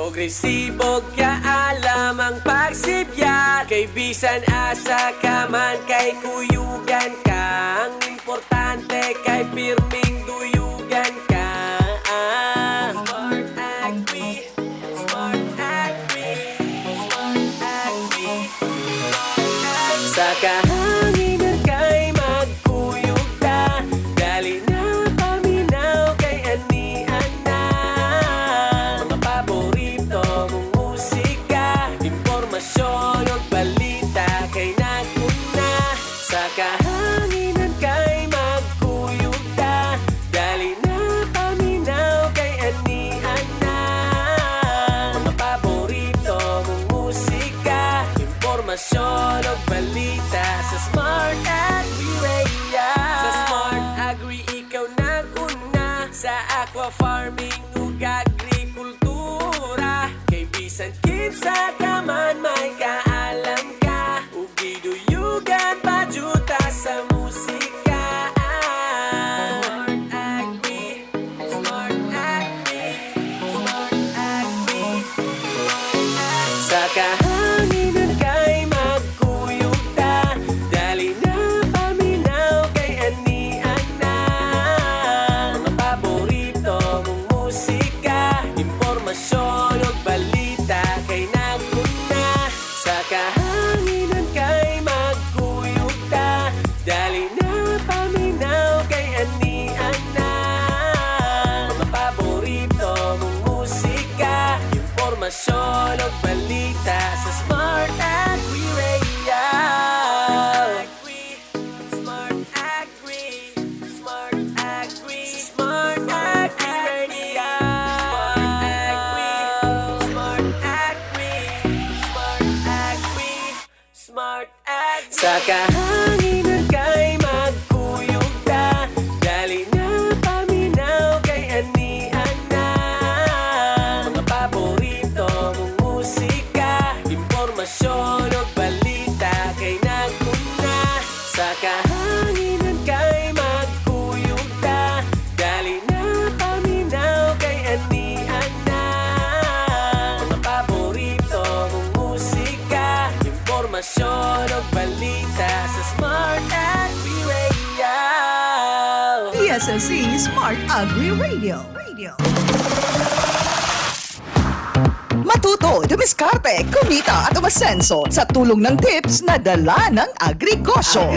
Progresibo kya alam ang pagsibya. Kay bisan asa ka man, kay kuyugan ka. Ang importante kay pirming duyugan ka. Smart Agri, Smart Agri, Smart Agri, Smart Agri. Sa kahanginan kay magkuyog ka. Dali na paminaw kay anian na. Mga paborito mong musika, impormasyon o balita kay naguna. Sa kahanginan kay magkuyog ka. Dali na paminaw kay anian na. Mga paborito mong musika, impormasyon o balita sa Smart Agri Radio. Sa Smart Agri ikaw naguna. Sa aqua farming ug agrikultura. Kay bisan kinsa ka man may kaalam ka. Ug giduyugan pa juta sa musika. Smart Agri, Smart Agri, Smart Agri, Smart Agri. Sa kahanginan kay magkuyog ta. Dali na paminaw kay anian na. Mga paborito mong musika, impormasyon o balita kay naguna. Sa kahanginan kay magkuyog ta. Dali na paminaw kay anian na. Mga paborito mong musika, impormasyon o balita sa Smart Agri Radio. Smart Agri, Smart Agri, Smart Agri Radio. Smart Agri, Smart Agri, Smart Agri. Sa kahanginan kay magkuyog ta. Dali na paminaw kay anian na. Mga paborito mong musika, impormasyon o balita kay naguna. Sa kahanginan kay magkuyog ta. Dali na paminaw kay anian na. Mga paborito mong musika, impormasyon o balita sa Smart Agri Radio. PSSC Smart Agri Radio. Matuto, dumiskarte, kumita at umasenso sa tulong ng tips na dala ng Agrigosyo.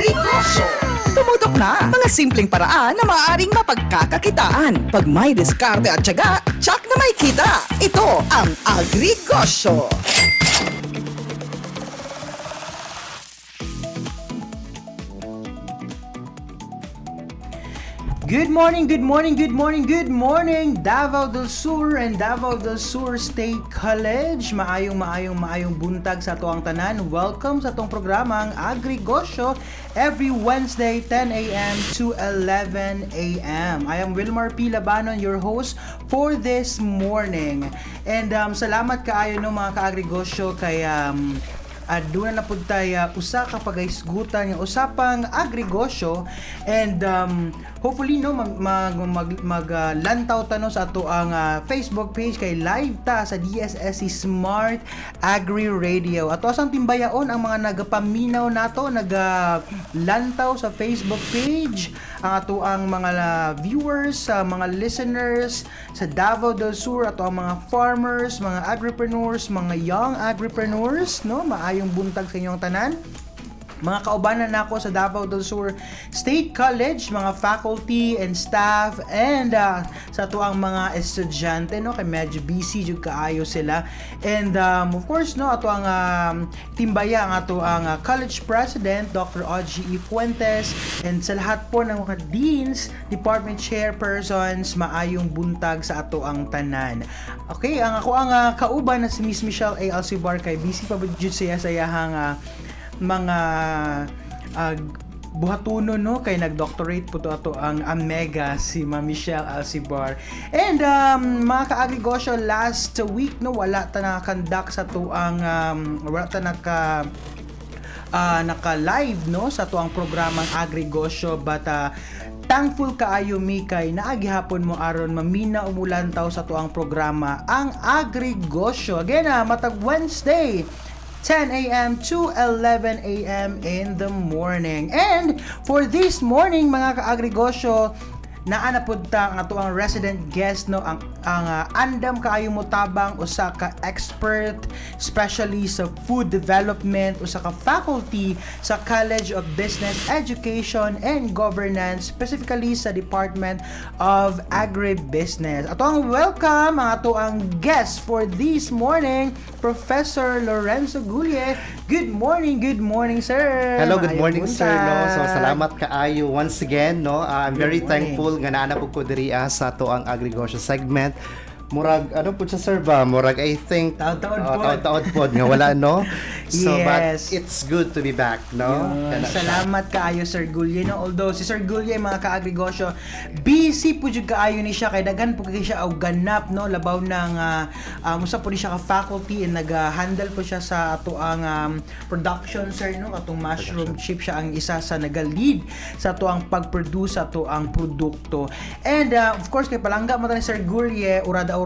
Tumutok na mga simpleng paraan na maaaring mapagkakakitaan. Pag may diskarte at tiyaga, tsak na may kita. Ito ang Agrigosyo. Good morning, Davao del Sur and Davao del Sur State College. Maayong buntag sa tuang tanan. Welcome sa tong programang Agrigosyo every Wednesday 10 a.m. to 11 a.m. I am Wilmar P. Labanon, your host for this morning. And salamat kaayo no mga ka-Agrigosyo kay doon na po tayo usa ka pagaisgutan ng usapang agrigosyo and hopefully no maglantaw tanos ato ang Facebook page kay live ta sa DSSC Smart Agri Radio. Ato asang timbayaon ang mga nagapaminaw nato, nagalantaw sa Facebook page ang ato ang mga viewers, mga listeners sa Davao del Sur, ato ang mga farmers, mga agripreneurs, mga young agripreneurs, no? Maayong buntag sa inyong tanan. Mga kaubanan nako sa Davao del Sur State College, mga faculty and staff, and sa tuang mga estudyante, no, kay medyo busy jud kaayo sila. And of course no, ato ang timbaya ang ato ang college president Dr. Ogie E. Fuentes, and sa lahat po ng mga deans, department chairpersons, maayong buntag sa ato ang tanan. Okay, ang ako ang kauban na si Miss Michelle A. Alcibar, kay busy pa jud siya sa iyahang mga buhatuno, no, kay nag-doctorate po to ato ang Mega si Ma'am Michelle Alcibar. And mga ka-agrigosyo, last week no, wala ta nakakandak sa tuang wala ta naka-live no sa tuang programang Agrigosyo, but thankful kaayo mi kay naagihapon mo aron mamina umulantaw sa tuang programa ang Agrigosyo. Again, matag Wednesday 10 a.m. to 11 a.m. in the morning. And for this morning, mga ka-Agrigosyo, naanapod ta ang ato ang resident guest no ang andam kaayo mo tabang usa ka expert especially sa food development usa ka faculty sa College of Business Education and Governance, specifically sa Department of Agribusiness. Ato ang welcome ang ato ang guest for this morning, Professor Lorenzo Gulye. Good morning, sir. Hello, good Maayong morning, sir. No, so buntag. salamat kaayo once again. No, I'm very Good morning. thankful nga naana po ko diri sa to ang Agrigosyo segment. Murag ano po siya, sir ba? Murag I think Taon-taon po. taon-taon po nga wala no. So Yes. but it's good to be back, no. Yun. Kana siya. Salamat kaayo Sir Gulye no, although si Sir Gulye mga ka-Agrigosyo busy po jud kaayo ni siya kay daghan po kay siya og ganap no labaw ng usa po ni siya ka faculty and nag-handle po siya sa ato ang production sir no katong mushroom chip siya ang isa sa naga-lead sa ato ang pag-produce sa ato ang produkto. And of course kay palangga mo ta ni Sir Gulye urada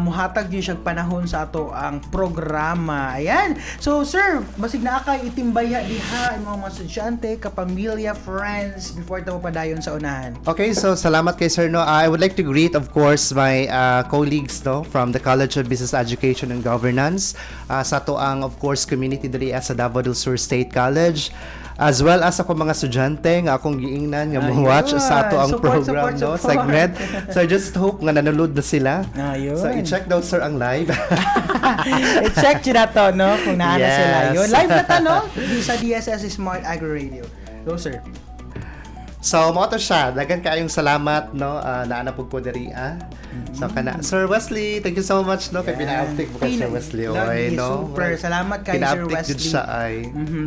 muhatag din siya panahon sa ato ang programa. Ayan. So sir, basig na kay itimbaya diha ang mga estudyante, kapamilya, friends before ta mo padayon sa unahan. Okay, so salamat kay sir no. I would like to greet of course my colleagues no from the College of Business Education and Governance sa to ang of course community diri sa Davao del Sur State College, as well as ako mga estudyante nga akong giingnan nga mo watch sa ato ang Support, program support, no support. segment. So I just hope nga nanonood na sila. Ayun. So i-check daw sir ang live. I-check nyo na to, no? Kung naana Yes. sila. Yun. Live na to, no? Sa DSS Smart Agri Radio. Go, sir. So mo to siya, dagan kayong salamat no naana pud ko diri So kana Sir Wesley, thank you so much no kay pinauptik mo kay Sir Wesley Lagi, no. super. Salamat kay Sir Pinauptik jud Wesley. siya ay.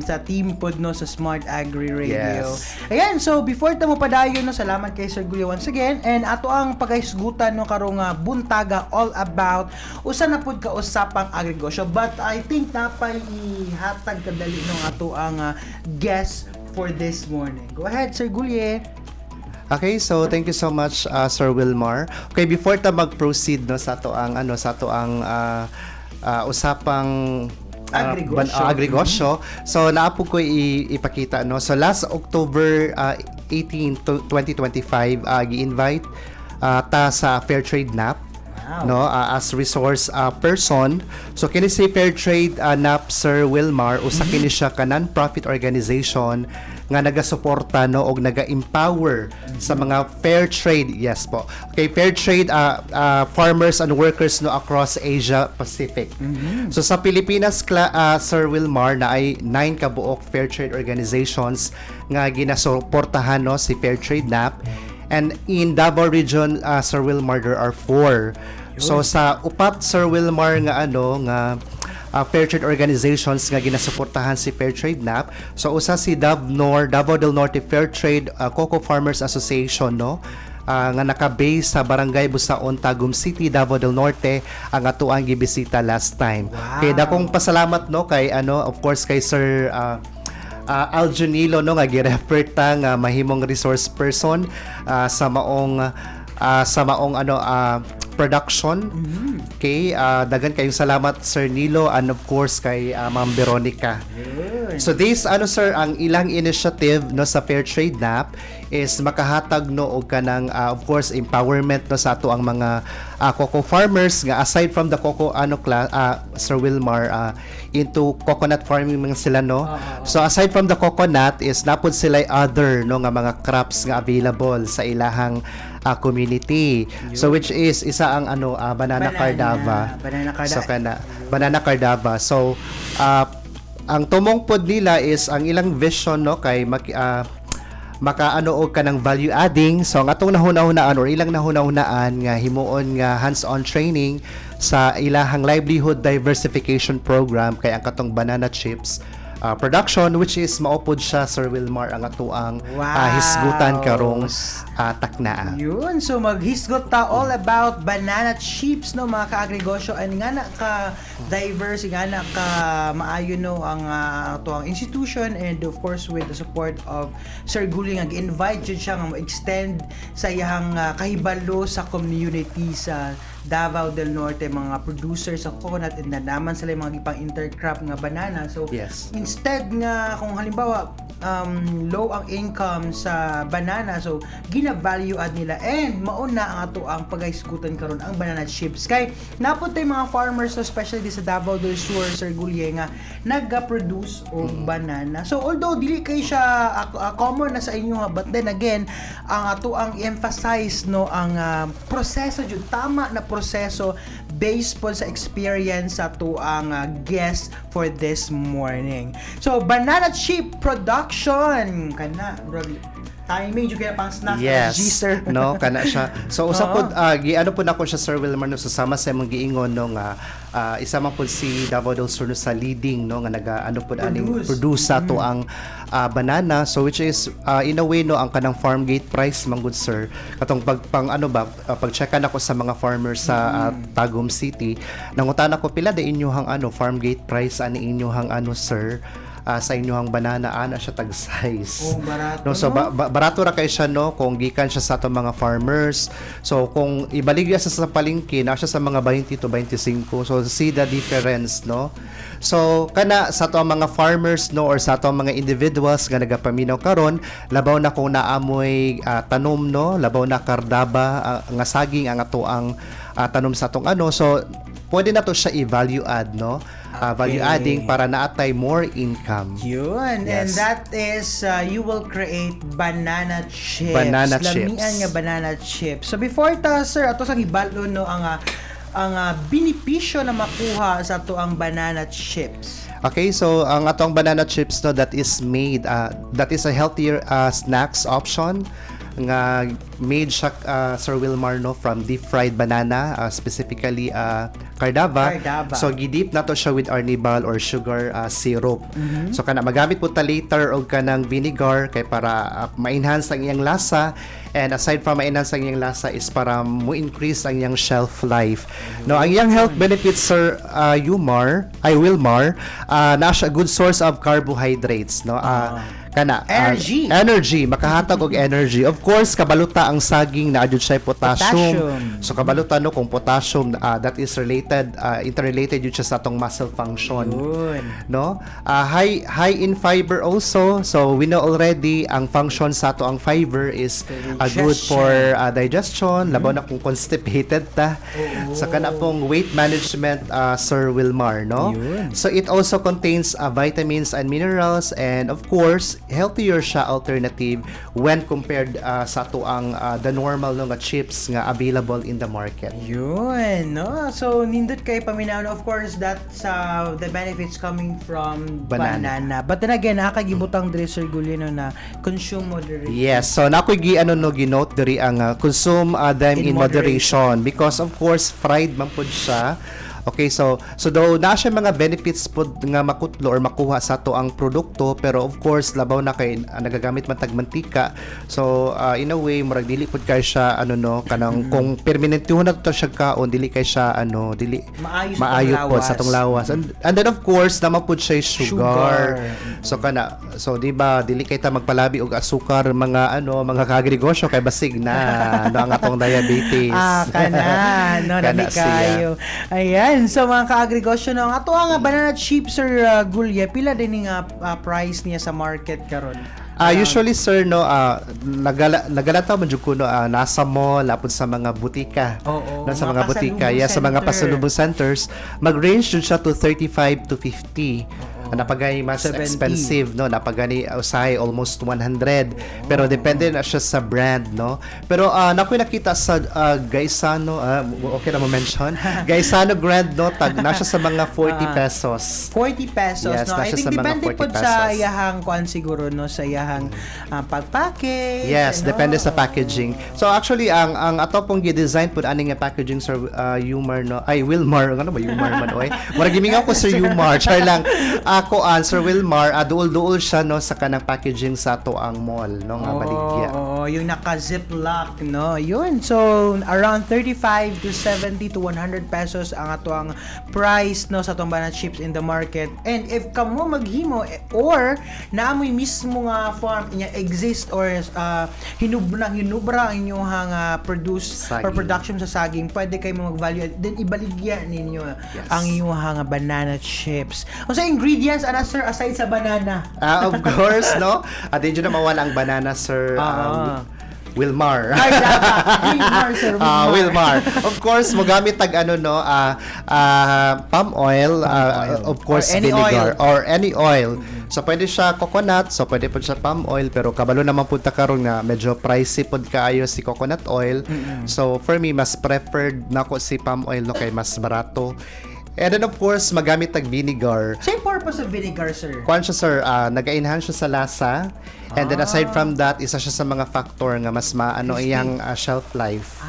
Sa team pod no sa Smart Agri Radio. Yes. Ayan, so before ta mo padayon no, salamat kay Sir Gulye once again, and ato ang pagahisgutan no karong buntaga all about usa na pud ka usapang agrigosyo, but I think napay ihatag kadali no ato ang guest for this morning. Go ahead Sir Gulye. Okay, so thank you so much Sir Wilmar. Okay, before ta mag-proceed no sa to ang usapang Agrigosyo. agrigosyo. So naapo ko ipakita no. So last October 18 2025 gi-invite ta sa Fair Trade NAP. Wow. No, as resource person. So kini si Fair Trade NAP Sir Wilmar usa kini siya ka non-profit organization nga nagasuporta no og naga-empower sa mga fair trade, yes po. Okay, fair trade farmers and workers no across Asia Pacific. So sa Pilipinas Sir Wilmar na ay 9 kabuok fair trade organizations nga ginasuportahan no si Fair Trade NAP. And in Davao region, Sir Wilmar, there are 4. So sa upat Sir Wilmar nga fair trade organizations nga ginasuportahan si Fair Trade NAP. So usa si Davao del Norte Fair Trade Cocoa Farmers Association no. Nga naka-base sa Barangay Busaon, Tagum City, Davao del Norte, ang ato ang gibisita last time. Wow. Kaya dakong pasalamat no kay of course kay Sir Aljonilo no nga gi-refer ta nga mahimong resource person sa maong production. Okay, dagan kayong salamat Sir Nilo, and of course kay Ma'am Veronica. So this sir ang ilang initiative no sa Fair Trade NAP is makahatag no og kanang of course empowerment no sa ato ang mga cocoa farmers nga aside from the cocoa Sir Wilmar into coconut farming mga sila no. So aside from the coconut is napod sila other no nga mga crops nga available sa ilahang community. So which is isa ang banana cardava. Banana cardava. So kana banana cardava. So ang tumong pod nila is ang ilang vision no kay makaano og kanang value adding. So ang atong nahuna-hunaan or ilang nahuna-hunaan nga himuon nga hands-on training sa ilahang livelihood diversification program kay ang katong banana chips production, which is maupod siya, Sir Wilmar, ang atuang Wow. hisgutan karong taknaa. Yun, so maghisgot ta all about banana chips, no, mga ka-agregosyo. And nga na ka-diverse, nga na ka-maayo, no, ang tuang institution, and of course with the support of Sir Gulli, nag-invite dyan siya nga ma-extend sa iyang kahibalo sa community sa Davao del Norte, mga producers sa coconut, and naman sila yung mga ipang intercrop nga banana. So Yes. instead nga kung halimbawa low ang income sa banana, so gina-value add nila, and mauna ang ato ang pag-iskutan karon ang banana chips. Kay napunta yung mga farmers, so especially sa Davao del Sur, Sir Gulye, nga nag-produce og banana. So although dili kay siya common na sa inyo, but then again, ang ato ang emphasize, no, ang proseso jud, tama na proseso based po sa experience sa ato ang guest for this morning. So banana chip production kana timing jud kaya pang snack Yes. sir. No, kana siya. So usa pod giano po nako siya, Sir Wilmar, no, susama sa imong giingon, no, nga isa man pod si Davao del Sur, no, sa leading, no, nga naga-ano pod aning produce sa to ang banana. So which is in a way, no, ang kanang farm gate price man good, sir, katong pag-checkan ako sa mga farmers sa Tagum City, nangutan ako pila da inyohang farm gate price ani inyohang sir, sa inyohang banana, ana siya tag size. Oh, barato, no, so barato ra kay siya, no, kung gikan siya sa atong mga farmers. So kung ibaligya sa palengke, na siya sa mga 20 to 25. So see the difference, no. So kana sa atong mga farmers, no, or sa atong mga individuals nga nagapaminaw karon, labaw na kung naamoy tanom, no, labaw na kardaba nga saging ang ato ang tanom sa atong so pwede na to siya i-value add, no. Value adding para naatay more income. Yun, and Yes. that is you will create banana chips. Banana Lamian chips. nga banana chips. So before ta, sir, ato sang ibalo, no, ang benepisyo na makuha sa ato ang banana chips. Okay, so ang atong banana chips, no, that is made that is a healthier snacks option nga made siya, Sir Wilmar, no, from deep fried banana, specifically cardava. So gidip na to siya with arnibal or sugar syrup. So kana magamit po ta later og kanang vinegar kay para ma-enhance ang iyang lasa, and aside from ma-enhance ang iyang lasa is para mo increase ang iyang shelf life. No, ang iyang health benefits, Sir Wilmar, na siya good source of carbohydrates, no. Kana energy, makahatag og energy. Of course, kabaluta ang saging na adjud siya potassium. So kabaluta, no, kung potassium that is related, interrelated yun siya sa atong muscle function. Yun. No? High in fiber also. So we know already ang function sa ato ang fiber is good for digestion, labaw na kung constipated ta. Sa kana pong weight management, Sir Wilmar, no? Yun. So it also contains vitamins and minerals, and of course healthier siya alternative when compared sa ato ang the normal, no, nga chips nga available in the market. Yun, no? So, nindot kay paminaw, no? Of course, that's the benefits coming from banana. But then again, nakakagibutang diri, Sir Gulino, na consume moderately. Yes, so nakoy ginote diri ang consume them in moderation, because of course fried man pud siya. Okay, so though na siya mga benefits po nga makutlo or makuha sa to ang produkto, pero of course labaw na kay nagagamit man tag mantika. So in a way murag dili pud kay siya kanang kung permanentihon na to siya kaon, dili kay siya dili maayo po sa tong lawas. And then of course naman pud siya sugar. So di ba dili kay ta magpalabi og asukar mga kaagregosyo kay basig na ang atong diabetes. Kana kayo. Ayan. So mga kaagregosyo, no, ato ang banana chips, Sir Gulye, pila din nga price niya sa market karon? Usually, sir, no, nagalataw man jud ko, no, nasa mall, lapod sa mga butika. Sa mga butika, sa mga pasalubong centers, mag-range jud siya to 35 to 50. Napagani mas 70. expensive, no, napagani usahay almost 100, pero depende na siya sa brand, no. Pero nakoy nakita sa Gaisano, okay na mo mention Gaisano brand, no, tag na siya sa mga 40 pesos. 40 pesos, Yes, no. I nasa think sa mga depende 40 po sa pesos. iyahang kuan siguro, no, sa iyahang pag-package. Yes, no? depende sa packaging. So actually ang ato pong gi-design pud ani nga packaging, Sir Wilmar, no. Ay, Wilmar, ano ba Wilmar man oy? Mura gimingaw ko Sir Wilmar, char lang. ako Sir Wilmar, duol-duol siya no sa kanang packaging sa ato ang mall no nga baligya. Oo, yung naka-ziplock, no? Yun. So, around 35 to 70 to 100 pesos ang ato ang price, no, sa atong banana chips in the market. And if kamo maghimo or naamoy mismo nga farm niya exist or hinubra ang inyong produce or Saging. production sa saging, pwede kayo mag-value then ibaligya ninyo ang inyong banana chips. O sa ingredients, ana sir, aside sa banana? Of course, no? At hindi na mawala ang banana, Sir Wilmar. Ay, Wilmar, sir. Wilmar. Of course, mogamit tag palm oil, of course, Or any vinegar, oil. or any oil. So, pwede siya coconut, so pwede po siya palm oil, pero kabalo naman po karon nga medyo pricey pod kaayo si coconut oil. So, for me, mas preferred nako si palm oil no kay mas barato. And then, of course, magamit tag vinegar. Same purpose of vinegar, sir. Kuan siya sir, nag-enhance siya sa lasa. And then aside from that, isa siya sa mga factor nga mas maano iyang shelf life.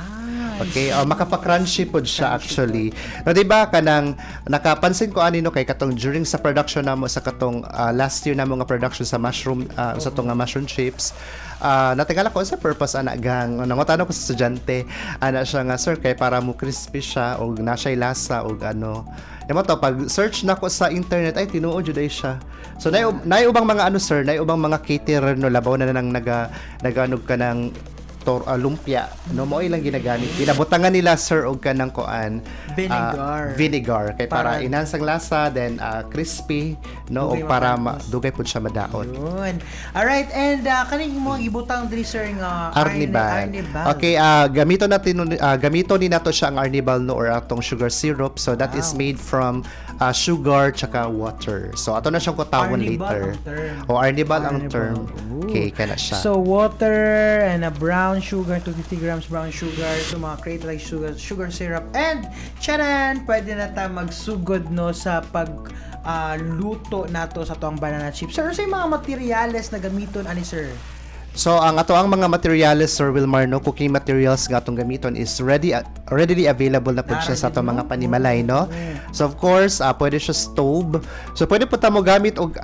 Okay, makapa-crunchy pod siya actually. No, di ba kanang nakapansin ko anino kay katong during sa production namo sa katong last year namo nga production sa mushroom sa tong mushroom chips. Natingala ko sa purpose ana gang nangutana ko sa estudyante ana siya nga sir kay para mo crispy siya og na siya lasa og ano. Imo to pag search nako sa internet ay tinuod jud ay siya. So nay ubang mga ano sir, nay ubang mga caterer no labaw na nang naganog ka ng lumpia no mo ilang ginagamit ginabutangan nila sir og kanang koan vinegar kay para enhance ang lasa then crispy no og para dugay pud siya madaot. Yun. Alright, and kaning mo gibutang diri sir nga Arnibal. Arnibal. Okay, gamito ni nato siya ang Arnibal no or atong sugar syrup. So that is made from sugar tsaka water. So ato na siyang kutawon Arnibal later. ang term. O Arnibal ang Arnibal. term. Ooh. Okay, kana siya. So water and a brown sugar, 250 grams brown sugar, so mga create like sugar syrup, and charan, pwede na ta magsugod no sa pag luto nato sa tuang banana chips. Sir, sa mga materyales na gamiton ani sir? So ang ato ang mga materials Sir Wilmar no cooking materials nga atong gamiton is readily available na pud siya sa atong mga panimalay no. So of course pwede siya stove. So pwede po ta mo gamit og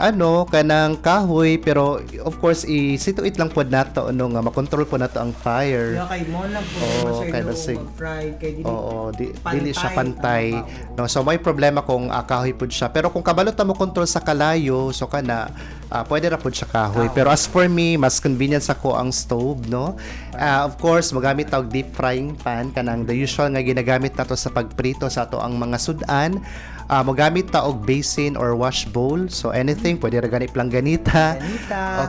kanang kahoy pero of course isituit lang pud nato no nga makontrol po nato ang fire. Kaya kay mo lang po kay basig. mag-fry kay Dili siya pantay. No, so may problema kung kahoy pud siya. Pero kung kabalo ta mo control sa kalayo, so kana pwede ra pud siya kahoy. Pero as for me, mas convenient ako ang stove, no? Of course, magamit ta og deep frying pan kanang the usual nga ginagamit nato sa pagprito sa ato ang mga sudan. Magamit ta og basin or wash bowl. So anything, pwede ra gani planganita.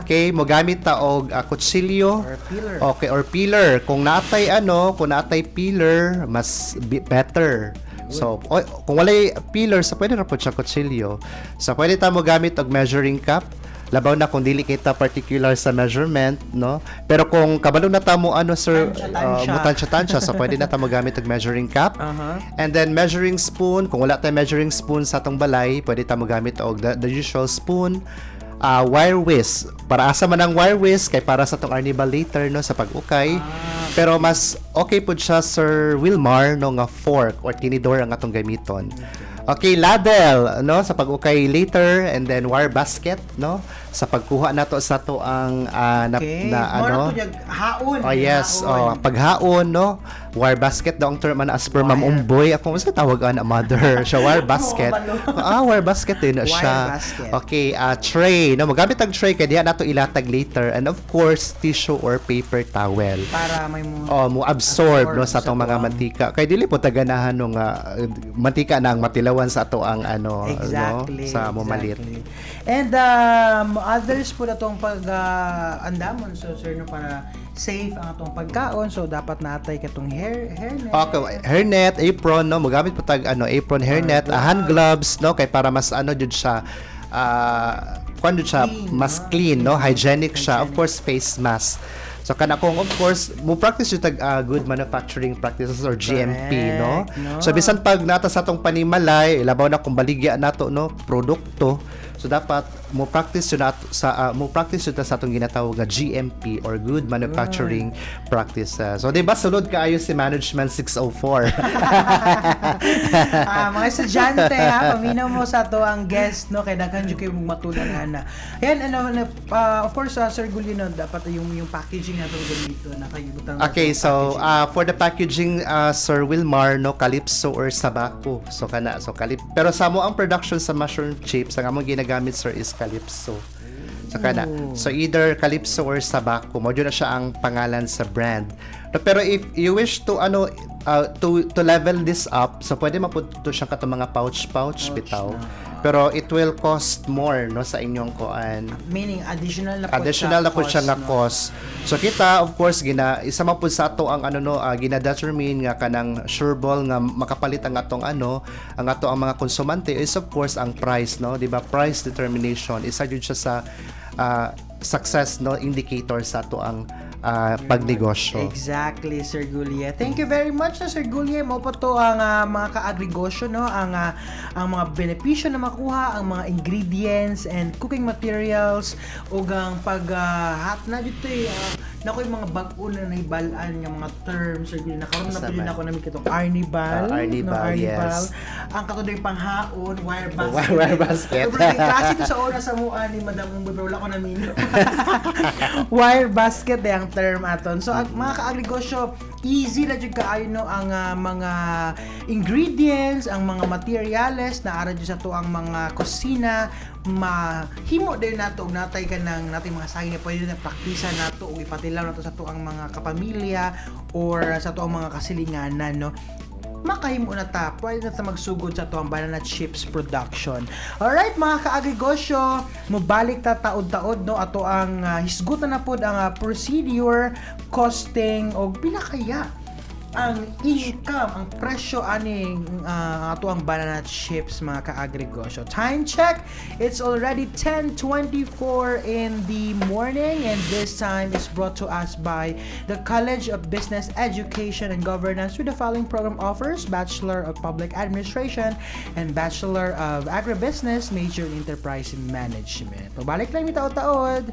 Okay, magamit ta og kutsilyo or peeler. Okay, or peeler. Kung naatay peeler, mas better. So, kung walay peeler, so pwede ra po siya kutsilyo. So, pwede ta mo gamit og measuring cup. Labaw na kung dili kita particular sa measurement, no? Pero kung kabalo na ta mo sir, tansya, so pwede na ta mo gamit og measuring cup. And then measuring spoon, kung wala tayong measuring spoon sa atong balay, pwede ta mo gamit og the usual spoon. Wire whisk. Para asa man ang wire whisk kay para sa tong Arnibal later no sa pag-ukay. Pero mas okay pud siya Sir Wilmar no nga fork or tinidor ang atong gamiton. Okay, ladle no sa pag-ukay later, and then wire basket no sa pagkuha nato sa to ang haon. Oh yes, paghaon no. Wire basket daw ang term as per Ma'am Umboy. Ako sa tawag mother. So wire basket. Wire basket din siya. Okay, tray. No, magamit ang tray kay diha nato ilatag later, and of course tissue or paper towel. Para may mo absorb no sa atong mga mantika. Kay dili po taganahan no nga mantika na ang matilawan sa ato ang exactly, sa mumalit. And others po na itong andamon so sir no para safe ang atong pagkaon, so dapat natay katong hairnet. Okay, hairnet, apron no, magamit po tag apron, hairnet, hand gloves no kay para mas jud siya mas clean no, hygienic siya. Of course face mask. So kana kung of course mo practice yung good manufacturing practices or GMP no. So bisan pag nata sa atong panimalay labaw na kung baligya nato no produkto. So dapat mo practice yun sa atong ginatawag nga GMP or Good Manufacturing Practices. So di ba sulod kaayo si Management 604? Mga estudyante ha, paminaw mo sa to ang guest no kay daghan jud kay matulan ana. Ayan of course Sir Gulino dapat yung packaging nato dito na kayo butang. Okay, so for the packaging Sir Wilmar no Calypso or Sabaco. So pero sa mo ang production sa mushroom chips ang among ginagamit sir is Calypso. So so either Calypso or Sabaco mo na siya ang pangalan sa brand. No, pero if you wish to to level this up, so pwede mapunto siya kato mga pouch bitaw. Pero it will cost more no sa inyong kuan. Meaning additional na po siya nga cost. So kita of course isa man pud sa ato ang gina-determine nga kanang sureball nga makapalit ang atong ang mga konsumante is of course ang price no, di ba? Price determination isa jud siya sa success no indicator sa ato ang pagnegosyo. Exactly, Sir Gulia. Thank you very much na Sir Gulia. Mo po to ang mga ka-agrigosyo, no? Ang mga benepisyo na makuha, ang mga ingredients and cooking materials o ang hat na dito nako yung mga bag-o na naibalaan yung mga terms Sir Gulia. Nakaroon na pili na ako namin kitong Arnibal. Arnibal, yes. Ang katuloy yung panghaon, wire basket. Klase ko sa una sa mua ni Madam Umboy, pero wala ko namin. Wire basket ang term aton. So mga ka-agrigosyo, easy na jud kaayo no ang mga ingredients, ang mga materials na ara jud sa to ang mga kusina mahimo din nato og natay ka ng nating mga saging na pwede na praktisan nato og ipatilaw nato sa to ang mga kapamilya or sa to ang mga kasilinganan no. Makahimo na ta, pwede na ta magsugod sa to ang banana chips production. Alright mga ka-agrigosyo, mubalik ta taod-taod no ato ang hisgutan na pod ang procedure, costing og pila kaya ang income, ang presyo aning ato ang banana chips mga ka-agrigosyo. Time check, it's already 10:24 in the morning and this time is brought to us by the College of Business Education and Governance with the following program offers: Bachelor of Public Administration and Bachelor of Agribusiness, major in Enterprise Management. Pabalik lang mi taod-taod.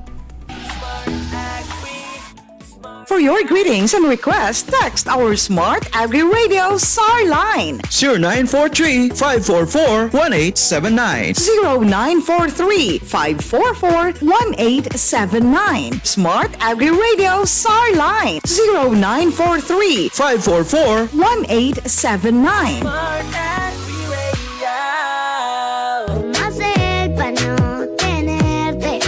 For your greetings and requests, text our Smart Agri Radio SAR line 0943-544-1879. 0943-544-1879. Smart Agri Radio SAR line 0943-544-1879. Smart Agri Radio.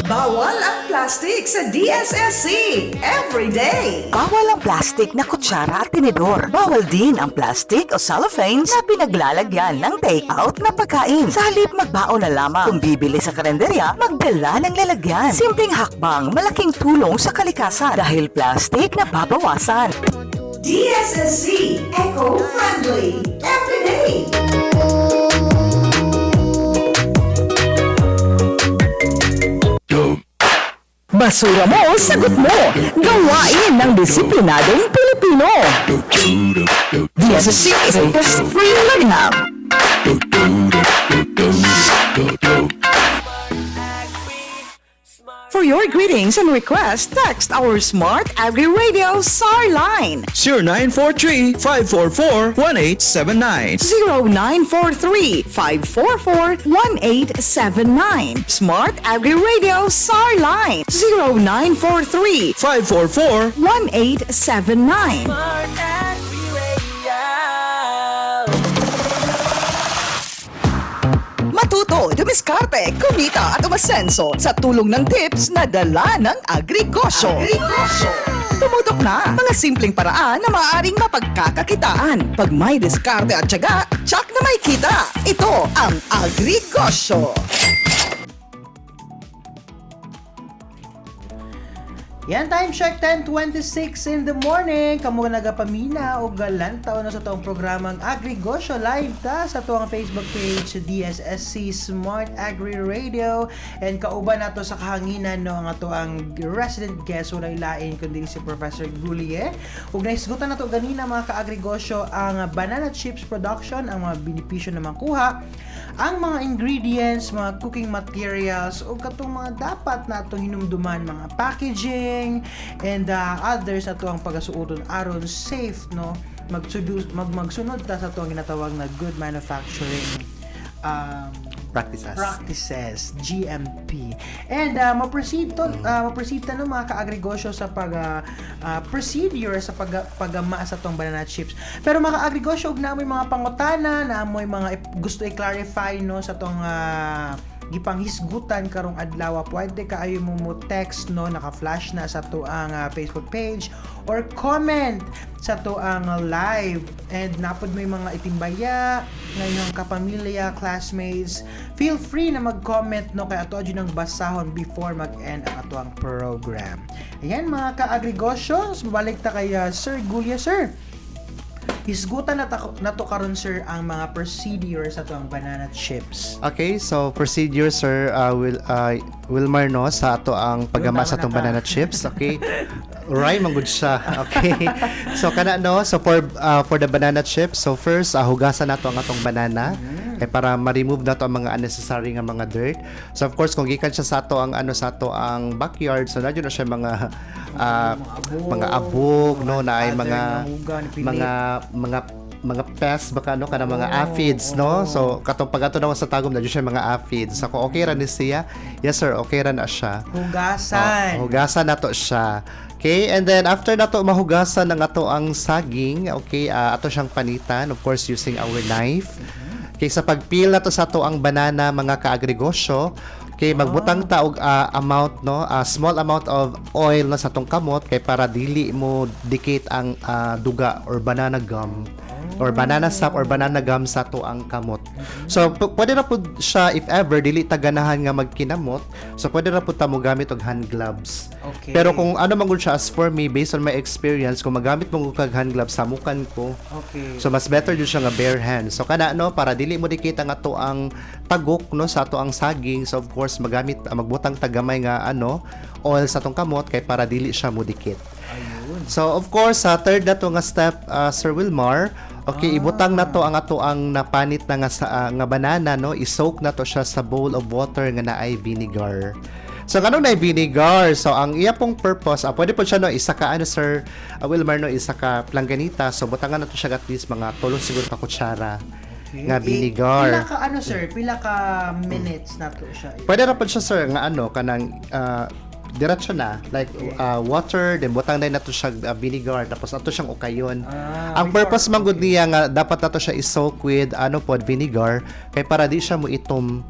Bawal ang plastic sa DSSC every day. Bawal ang plastic na kutsara at tinidor. Bawal din ang plastic o cellophane na pinaglalagyan ng take-out na pagkain. Sa halip magbaon na lamang. Kung bibili sa kalenderya, magdala ng lalagyan. Simpleng hakbang, malaking tulong sa kalikasan dahil plastic na babawasan. DSSC eco-friendly every day. Basura mo, sagot mo. Gawain ng disiplinadong Pilipino. DSSC is a free learning hub. For your greetings and requests, text our Smart Agri Radio SAR line 0943-544-1879. 0943-544-1879. Smart Agri Radio SAR line 0943-544-1879. Smart Agri Radio. Matuto, dumiskarte, kumita at umasenso sa tulong ng tips na dala ng Agrigosyo. Tumutok na mga simpleng paraan na maaaring mapagkakakitaan. Pag may diskarte at tiyaga, tsak na may kita. Ito ang Agrigosyo. Yan, time check 10:26 in the morning. Kamu nagapamina o galantaw na sa toong programang Agrigosyo live ta sa toong Facebook page DSSC Smart Agri Radio. And kauban nato sa kahanginan no ang ato ang resident guest wala ilain kundi si Professor Gulie. Ug naisgutan nato ganina mga ka-agrigosyo ang banana chips production, ang mga benepisyo na makuha, ang mga ingredients, mga cooking materials o katong mga dapat natong hinumduman, mga packaging and others ato ang pagasuoton aron safe no magsunod ta sa atong ginatawag na good manufacturing practices GMP. And maproceed ta no mga ka-agrigosyo sa procedure sa paggama sa tong banana chips. Pero mga ka-agrigosyo ug naamoy mga pangutana, naamoy mga gusto i-clarify no sa tong gipanghisgutan karong adlaw, pwede kaayo mo text no, naka-flash na sa to ang Facebook page or comment sa to ang live. And napod may mga itimbaya ngayong kapamilya, classmates, feel free na mag-comment no kay ato adyo nang basahon before mag-end ang ato ang program. Ayan mga ka-agrigosyo, mabalik ta kay Sir Gulia. Sir, hisgutan na to karon sir ang mga procedure sa to ang banana chips. Okay, so procedure sir Wilmar no sa ato ang paggama sa atong banana chips. Okay. Rhyme ang good siya. Okay. So kana no, so for the banana chips, so first hugasan nato ang atong banana para ma-remove nato ang mga unnecessary nga mga dirt. So of course kung gikan siya sa ato ang sa ato ang backyard, so nadyo na siya mga abog no na ay mga pests baka no kana mga aphids no. So katong pagato daw sa tagom nadyo siya mga aphids. So kung okay ra ni siya, yes sir, okay ra na siya. Hugasan nato siya. Okay, and then after nato mahugasan ng ato ang saging, okay, ato siyang panitan, of course using our knife. Okay, sa pagpeel nato sa ato ang banana mga ka-agrigosyo, okay, magbutang ta og amount no, small amount of oil no sa atong kamot kay para dili mo dikit ang duga or banana gum or banana sap or banana gum sa to ang kamot. So pwede ra pud siya if ever dili ta ganahan nga magkinamot, so pwede ra pud ta mo gamit og hand gloves. Okay. Pero kung ano man gud siya, as for me based on my experience, kung magamit mo kag hand gloves samukan ko. Okay. So mas better jud siya nga bare hands. So kana no para dili mo dikit ang ato ang tagok no sa ato ang saging. So of course magbutang tagamay nga oil sa atong kamot kay para dili siya mo dikit. So of course sa third na to nga step Sir Wilmar, okay, ibutang na to ang ato ang napanit na nga banana no, i-soak na to siya sa bowl of water nga naay vinegar. So kanong naay vinegar, so ang iya pong purpose, pwede po siya no isa ka Sir Wilmar no, isa ka planganita. So butangan na to siya at least mga 3 siguro ka kutsara nga vinegar. Pila ka minutes na to siya? Pwede ra po siya sir nga kanang diretso na like water, then butang na nato siya vinegar, tapos ato siyang ukayon. Ang purpose man gud niya nga dapat nato siya i-soak with vinegar kay para di siya mo itom.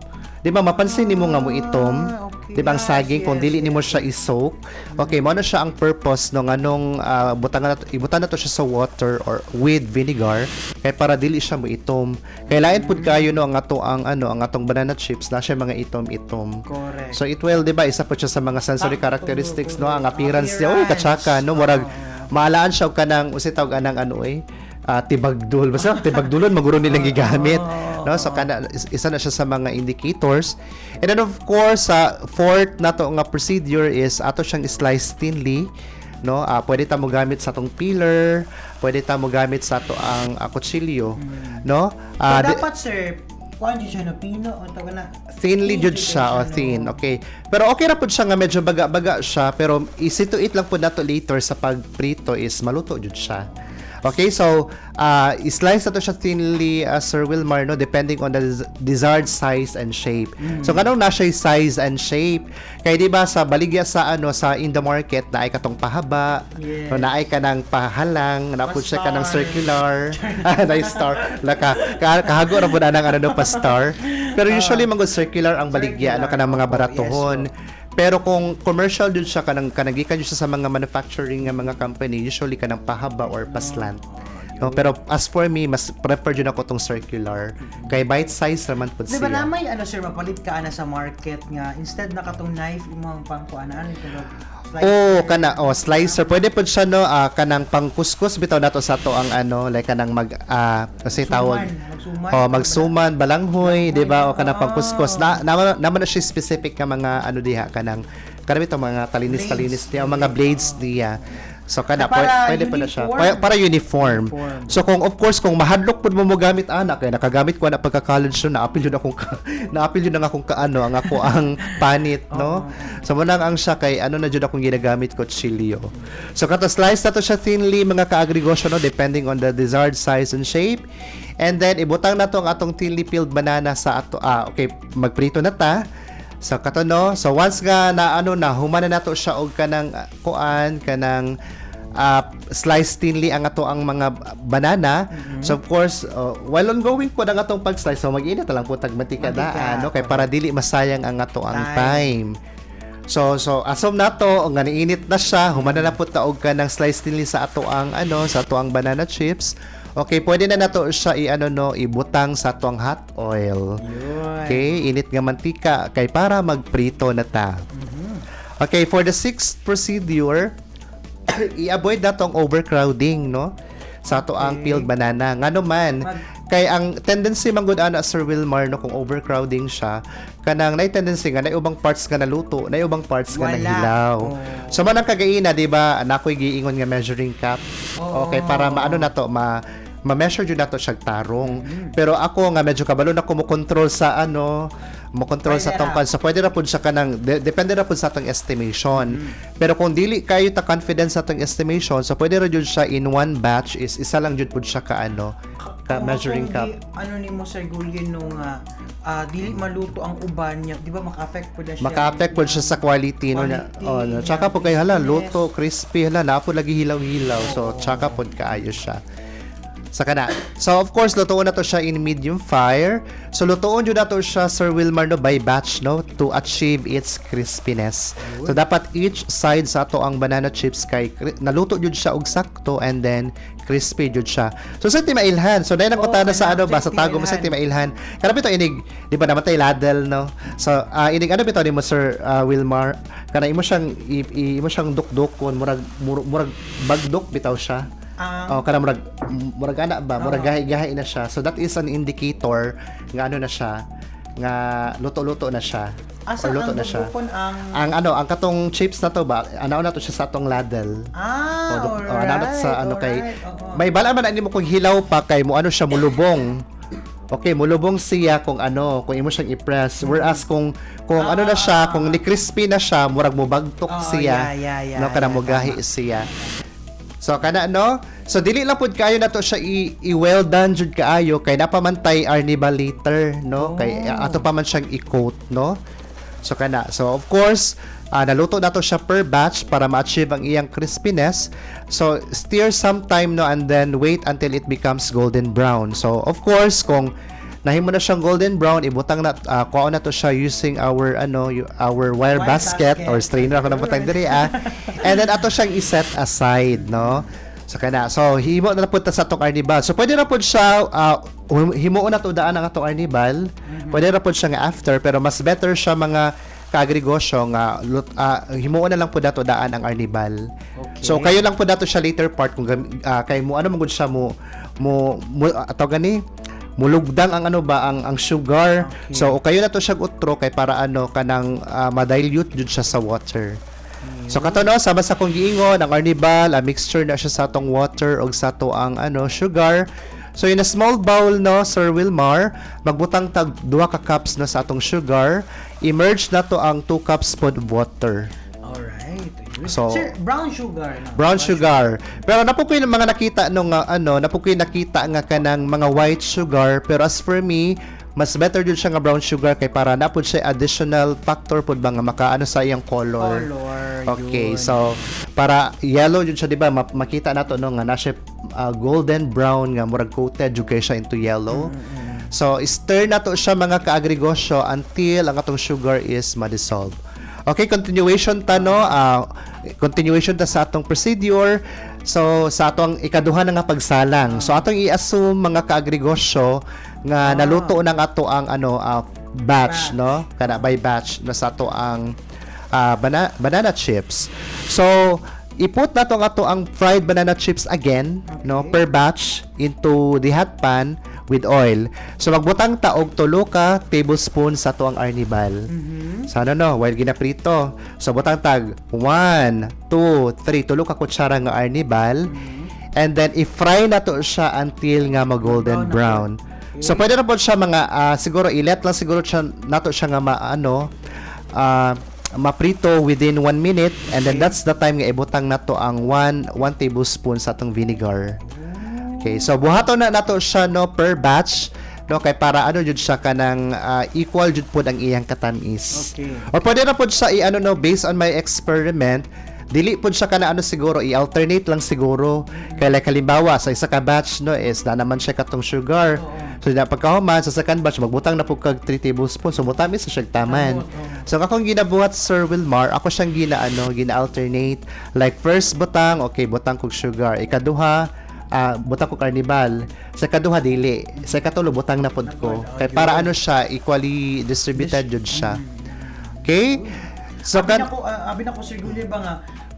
Di ba mapansin nimo nga mo itom? Okay. Di ba ang saging kung dili nimo siya i-soak? Okay, mo na siya ang purpose no nganong ibutan nato siya sa water or with vinegar kay para dili siya mo itom. Kay lain pud kayo no ang ato ang atong banana chips na siya mga itom-itom. Correct. So it will, di ba, isa po siya sa mga sensory characteristics no, ang appearance niya. Uy, katsaka no, murag maalaan siya og kanang usitaw kanang tibagdul. Basta tibagdulon maguro nilang gigamit. No, so isa na siya sa mga indicators. And then of course, fourth na to nga procedure is ato siyang slice thinly. No, pwede ta mo gamit sa atong peeler, pwede ta mo gamit sa ato ang kutsilyo, no? Dapat sir, kuan siya no pino o taga na thinly jud siya, thin, okay. Pero okay ra pud siya nga medyo baga-baga siya, pero easy to eat lang pud nato later sa pagprito is maluto jud siya. Okay, so i-slice nato siya thinly, Sir Wilmar, no, depending on the desired size and shape. So kanong na siya size and shape, kay di ba sa baligya sa sa in the market na ay katong pahaba, no, na ay kanang pahalang, na pud siya kanang circular, na star, kahago ra pud anang pa star. Pero usually mga circular ang baligya, kanang mga baratohon. Pero kung commercial dun siya, kanang gikan siya sa mga manufacturing nga mga company, usually kanang pahaba or paslant. No, pero as for me, mas prefer yun ako tong circular. Kay bite size naman po Di ba siya. na may sir, mapalit ka ana sa market nga instead na katong knife imong pangkuanaan ito slicer. Pwede po siya no kanang pangkuskus bitaw nato sa to ang like kanang kasi tawag magsuman balanghoy, di ba? O kanang pangkuskus. Naman na siya specific ka mga diha kanang bitaw mga talinis diya, mga blades diya. So kada pwede pa na siya para uniform. So kung of course kung mahadlok pud mo gamit anak kay nakagamit ko na pagka college so naapil yun akong ang ako ang panit no. So mo ang siya kay na jud akong ginagamit kutsilyo. So kato slice na to siya thinly mga kaagregosyo no depending on the desired size and shape. And then ibutang na to ang atong thinly peeled banana sa ato okay magprito na ta. So kato no, so once nga na humana nato siya og kanang kanang slice thinly ang ato ang mga banana. So of course, while ongoing po ang atong pag-slice, so mag-init lang po tag mantika no kay para dili masayang ang ato ang time. So asom nato nga niinit na siya, humana na po ta og kanang slice thinly sa ato ang sa ato ang banana chips. Okay, pwede na nato siya ibutang sa atong hot oil. Okay, init nga mantika kay para magprito na ta. Okay, for the sixth procedure, i-avoid natong overcrowding no sa ato ang peeled banana. Ngano man kay ang tendency man gud ana Sir Wilmar no kung overcrowding siya kanang nay tendency nga nay ubang parts nga naluto, nay ubang parts nga nahilaw. So man ang kagaina di ba nakoy giingon nga measuring cup. Okay, para maano na to ma-measure jud nato siya tarong. Pero ako nga medyo kabalo na ko mo control sa sa tongkad. So pwede ra pud siya kanang depende ra pud sa atong estimation. Pero kung dili kayo ta confidence sa atong estimation, so pwede ra jud siya in one batch is isa lang jud pud siya ka measuring cup. Nimo Sir Gulyen no nga dili maluto ang uban niya, di ba maka-affect pud siya. Maka-affect pud siya sa quality no na. Tsaka po kay luto, crispy na po lagi hilaw-hilaw. So tsaka pud kaayo siya. So of course lutuon na to siya in medium fire. So lutuon jud nato siya Sir Wilmar no by batch no to achieve its crispiness. So dapat each side sa ato ang banana chips kay naluto jud siya og sakto and then crispy jud siya. So sa timailhan. So dahil nakutana sa sa tago mo sa timailhan. Kana bitaw inig di ba namatay ladle no. So inig bitaw nimo Sir Wilmar kana imo siyang dukdukon murag bagdok bitaw siya. Kana murag ana ba murag gahi na siya. So that is an indicator nga na siya nga luto-luto na siya. Asa or luto ang na siya. Ang ang katong chips na to ba na to siya sa atong ladle. Alright. Sa kay may bala man mo kung hilaw pa kay mo siya mulubong. Okay, mulubong siya kung imo siyang i-press. Whereas kung na siya, kung ni crispy na siya, murag mo bagtok siya. No kana mo gahi siya. So kana so dili lang pud kayo nato siya i-well done jud kaayo kay napamantay arnibal later no kay ato pa man siyang i-coat no. So of course naluto nato siya per batch para ma-achieve ang iyang crispiness. So stir sometime no and then wait until it becomes golden brown. So of course kung nahimo na siyang golden brown, ibutang na kuha na to siya using our wire basket or strainer ako nang butang diri and then ato siyang i-set aside no. So himo na punta sa atong arnibal. So pwede na pud siya himuon na to daan ang atong arnibal. Pwede na pud siya nga after pero mas better siya mga kaagregosyo nga himuon na lang pud dato daan ang arnibal. Okay. So kayo lang pud dato siya later part kung kay mo man gud siya mo ato gani mulugdang ang ang sugar. Okay. So kayo na to siya utro kay para kanang ma-dilute jud siya sa water. So kato sama sa kong giingon ang arnibal, mixture na siya sa atong water og sa to ang sugar. So in a small bowl Sir Wilmar, magbutang tag 2 ka cups sa atong sugar. Immerge na to ang 2 cups pod water. Alright. So Sir, brown sugar. Brown sugar. Pero napukoy ng mga nakita nga kanang mga white sugar pero as for me mas better jud siya nga brown sugar kay para napud siya additional factor pud ba nga makaano sa iyang color. Okay, so para yellow jud siya di ba makita nato nga na siya golden brown nga murag coated jud kay siya into yellow. So stir nato siya mga kaagregosyo until ang atong sugar is ma-dissolve. Okay, continuation ta no. Continuation ta sa atong procedure. So sa atong ikaduha na nga pagsalang. So atong i-assume mga kaagrigosyo nga naluto ng ato ang batch no, kana by batch na sa ato ang banana chips. So iput na tong ato ang fried banana chips again no, per batch into the hot pan with oil. So magbutang ta og 3 ka tablespoon sa ato ang arnibal. So no, while ginaprito. So butang tag 1, 2, 3 3 ka kutsara nga arnibal. And then i-fry na to siya until nga mag-golden brown. So pwede na po siya mga siguro ilet lang siguro siya nato siya nga maprito within 1 minute, and then that's the time nga ibutang nato ang 1 tablespoon sa atong vinegar. Okay, so buhaton na nato siya no per batch no, kay para jud siya kanang equal jud pod ang iyang katamis. Okay. Or pwede na pod siya based on my experiment, dili pod siya kana siguro i-alternate lang siguro, kay like halimbawa sa isa ka batch no is na naman siya katong sugar. So na pagkahuman sa second batch magbutang na po kag 3 tablespoons, so butamis sa siya taman. So akong ginabuhat Sir Wilmar, ako siyang gina-alternate, like first butang butang kog sugar, ikaduha butang ko carnival, sa kaduha dili, sa katulo butang na pod ko, kay para siya equally distributed jud siya. Okay, so abi na ko Sir Gulli ba nga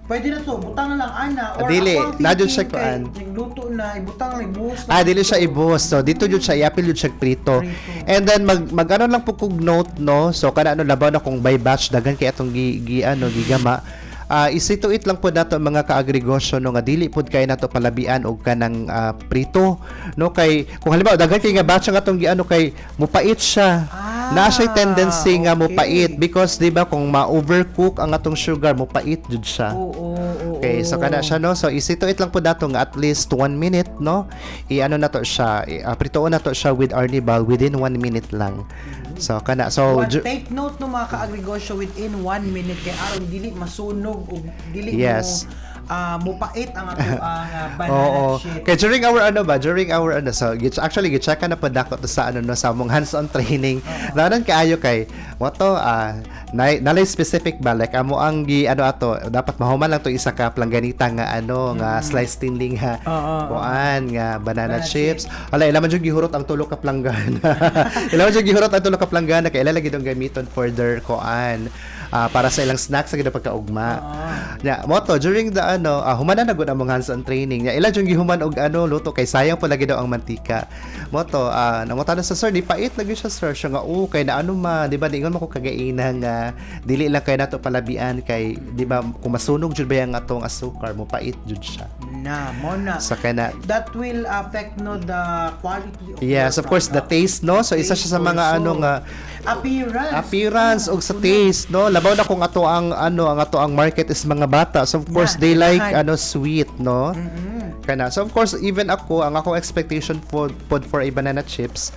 pwede na to, butang na lang ana, or dili, ako ang na jud thinking siya kay kuan. yung luto na ibutang na ibuhos na. Dili siya ibuhos. So dito jud siya iapil jud siya prito. And then mag lang po kog note no. So kana labaw na kung by batch dagan kay atong gigama. Isituit lang po nato mga kaagrigosyo no nga dili pud kay nato palabian og kanang prito no, kay kung halimbawa daghan kay nga batch nga atong kay mupait siya. Na siya tendency nga mupait because di ba kung ma-overcook ang atong sugar mupait jud siya. Okay, so kana siya no. So isituit lang po nato nga at least 1 minute no. Nato siya, pritoon nato siya with arnibal within 1 minute lang. So kana Take note no mga kaagrigosyo, within 1 minute kay aron dili masunog o dili Yes. mupait ang ato ang banana chips. Kaya during our so actually gi-check na pa dako to sa sa among hands-on training. Nanan kaayo kay mo to nalay specific ba like amo ang ato dapat mahuman lang to isa ka plangganita nga nga slice thinning ha kuan nga banana chips. Wala ila man jud gihurot ang tulo ka planggana. Ila man jud gihurot ang tulo ka planggana kay ila lagi dong gamiton for their kuan para sa ilang snacks sa gid pagkaugma. Mo to during the humanan na gud among hands-on training. Ila jud gihuman og luto kay sayang pa lagi daw ang mantika. Mo to nangutan sa sir, di pait lagi siya sir. Siya nga kay na di ba ingon mo ko kagaina nga dili lang kay nato palabian kay di ba kung masunog jud ba ang atong asukar mo pait jud siya. Mo na. So kana That will affect no the quality of yes, your of course the taste no. So isa siya sa mga also. nga appearance og sa taste no. Labaw na kung ato ang ato ang market is mga bata. So of course they like sweet no. Kana. So of course even ang akong expectation for a banana chips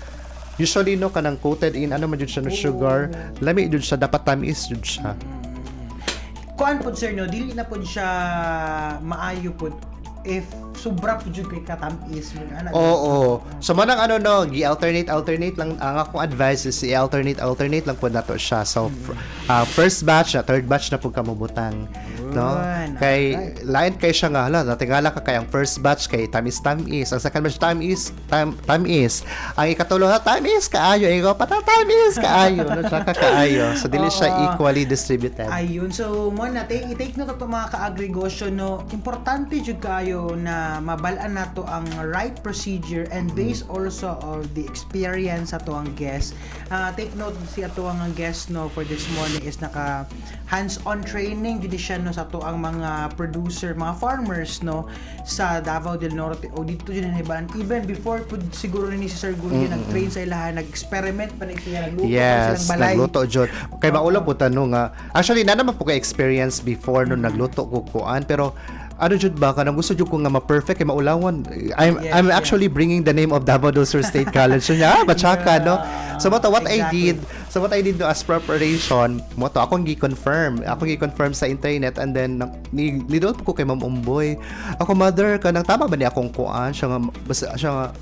usually no kanang coated in man jud siya no sugar, lami jud siya, dapat tamis jud siya. Kuan pod sir no, dili na pod siya maayo pod if sobra pod jud kay katamis mo ana. Oo. So manang gi-alternate lang ang akong advice is i-alternate lang po nato siya. So first batch na third batch na pud kamo butang. No? Kay lain kay siya nga natingala ka kay ang first batch kay tamis, ang second batch tamis. Ang ikatulo tamis kaayo, ikaw tamis kaayo, no siya kaayo. So dili siya equally distributed. Ayun, so mo na take note to mga kaagrigosyo no, importante jud kaayo na mabalaan nato ang right procedure and based also of the experience ato ang guest. Take note si ato ang guest no for this morning is naka hands-on training jud siya no sa ato ang mga producer, mga farmers no sa Davao del Norte o dito jud nahibalan even before pud siguro ni si Sir Gulli nag-train sa ilahan, nag-experiment pa ni siya, nagluto yes, silang balay. nagluto jud. Kay maulam po tanong nga. Actually na naman po kay experience before no nagluto ko kuan pero jud ba kanang gusto jud ko nga ma-perfect kay maulawan. I'm actually bringing the name of Davao del Sur State College. So bachaka no. So what I did no as preparation, akong gi-confirm sa internet and then nidot ko kay Ma'am Umboy. Ako mother kanang tama ba ni akong kuan siya nga